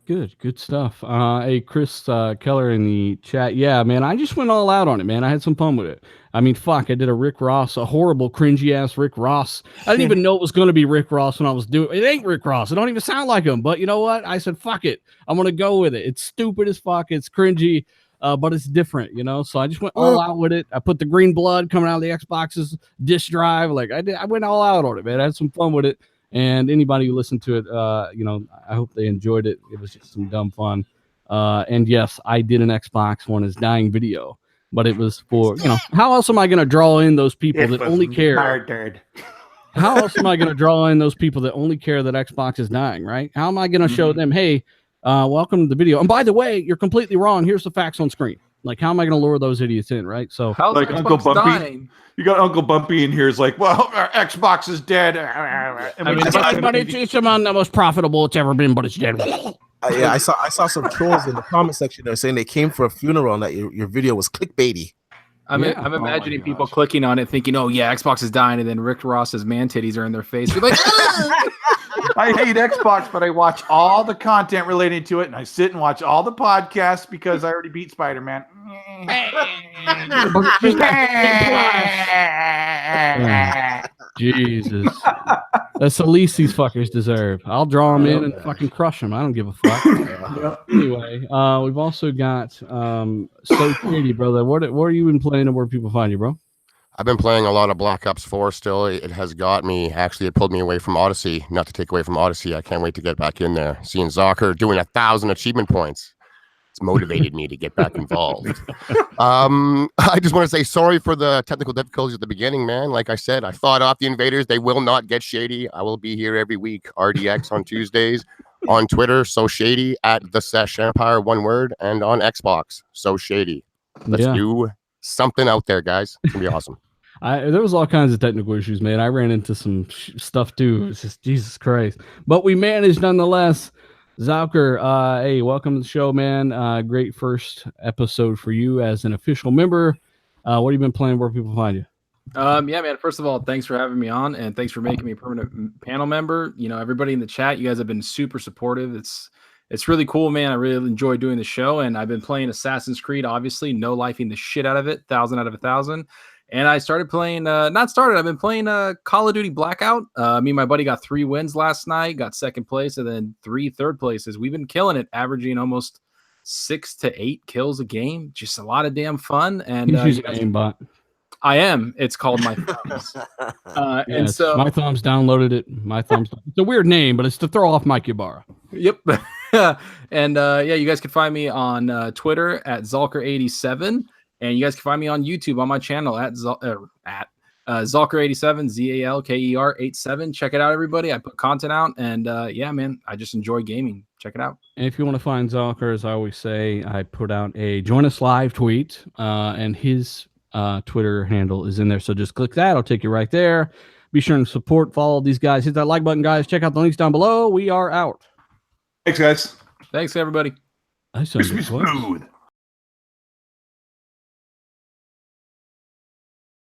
Good stuff. Hey, Chris Keller in the chat. Yeah, man, I just went all out on it, man. I had some fun with it. I mean, fuck, I did a Rick Ross, a horrible, cringy ass Rick Ross. I didn't even know it was going to be Rick Ross when I was doing it. It ain't Rick Ross. It don't even sound like him. But you know what? I said, fuck it. I'm going to go with it. It's stupid as fuck. It's cringy, but it's different, So I just went all out with it. I put the green blood coming out of the Xbox's disk drive. Like I went all out on it, man. I had some fun with it. And anybody who listened to it, I hope they enjoyed it. It was just some dumb fun. And yes, I did an Xbox One is dying video, but it was for, how else am I going to draw in those people that only care? How else am I going to draw in those people that only care that Xbox is dying, right? How am I going to show them, hey, welcome to the video. And by the way, you're completely wrong. Here's the facts on screen. Like, how am I going to lure those idiots in, right? So, how's like Xbox Uncle Bumpy, dying? You got Uncle Bumpy in here. Is like, well, our Xbox is dead. It's among the most profitable it's ever been, but it's dead. Yeah, I saw some trolls in the comment section there saying they came for a funeral and that your video was clickbaity. I'm Yeah. I'm Oh my imagining people gosh. clicking on it thinking, oh yeah, Xbox is dying, and then Rick Ross's man titties are in their face. You're like, I hate Xbox, but I watch all the content related to it, and I sit and watch all the podcasts because I already beat Spider-Man. Jesus. That's the least these fuckers deserve. I'll draw them in and fucking crush them. I don't give a fuck. Anyway, we've also got So Shady, brother. What have you been playing and where people find you, bro? I've been playing a lot of Black Ops 4 still. It has got me. Actually, it pulled me away from Odyssey. Not to take away from Odyssey. I can't wait to get back in there. Seeing Zocker doing 1,000 achievement points. It's motivated me to get back involved. I just want to say sorry for the technical difficulties at the beginning, man. Like I said, I fought off the invaders. They will not get shady. I will be here every week. RDX on Tuesdays. On Twitter, So Shady, at The Sesh Empire, one word. And on Xbox, So Shady. Let's do something out there, guys. It's going to be awesome. There was all kinds of technical issues, man. I ran into some stuff too. It's just Jesus Christ, but we managed nonetheless. Zalker, hey, welcome to the show, man. Great first episode for you as an official member. What have you been playing? Where people find you? yeah, man. First of all, thanks for having me on, and thanks for making me a permanent panel member. You know, everybody in the chat, you guys have been super supportive. It's really cool, man. I really enjoy doing the show, and I've been playing Assassin's Creed. Obviously, no lifing the shit out of it, 1,000 out of 1,000. And I started playing, I've been playing Call of Duty Blackout. Me and my buddy got 3 wins last night, got second place, and then 3 third places. We've been killing it, averaging almost 6 to 8 kills a game. Just a lot of damn fun. And He's using aimbot. I am. It's called My Thumbs. And so My Thumbs downloaded it. My Thumbs. It's a weird name, but it's to throw off Mike Ybarra. Yep. And yeah, you guys can find me on Twitter at Zalker87. And you guys can find me on YouTube on my channel at Zalker87, Zalker 87. Check it out, everybody. I put content out, and yeah, man, I just enjoy gaming. Check it out. And if you want to find Zalker, as I always say, I put out a join us live tweet, and his Twitter handle is in there. So just click that. I'll take you right there. Be sure to support, follow these guys. Hit that like button, guys. Check out the links down below. We are out. Thanks, guys. Thanks, everybody. I sounded close. Smooth.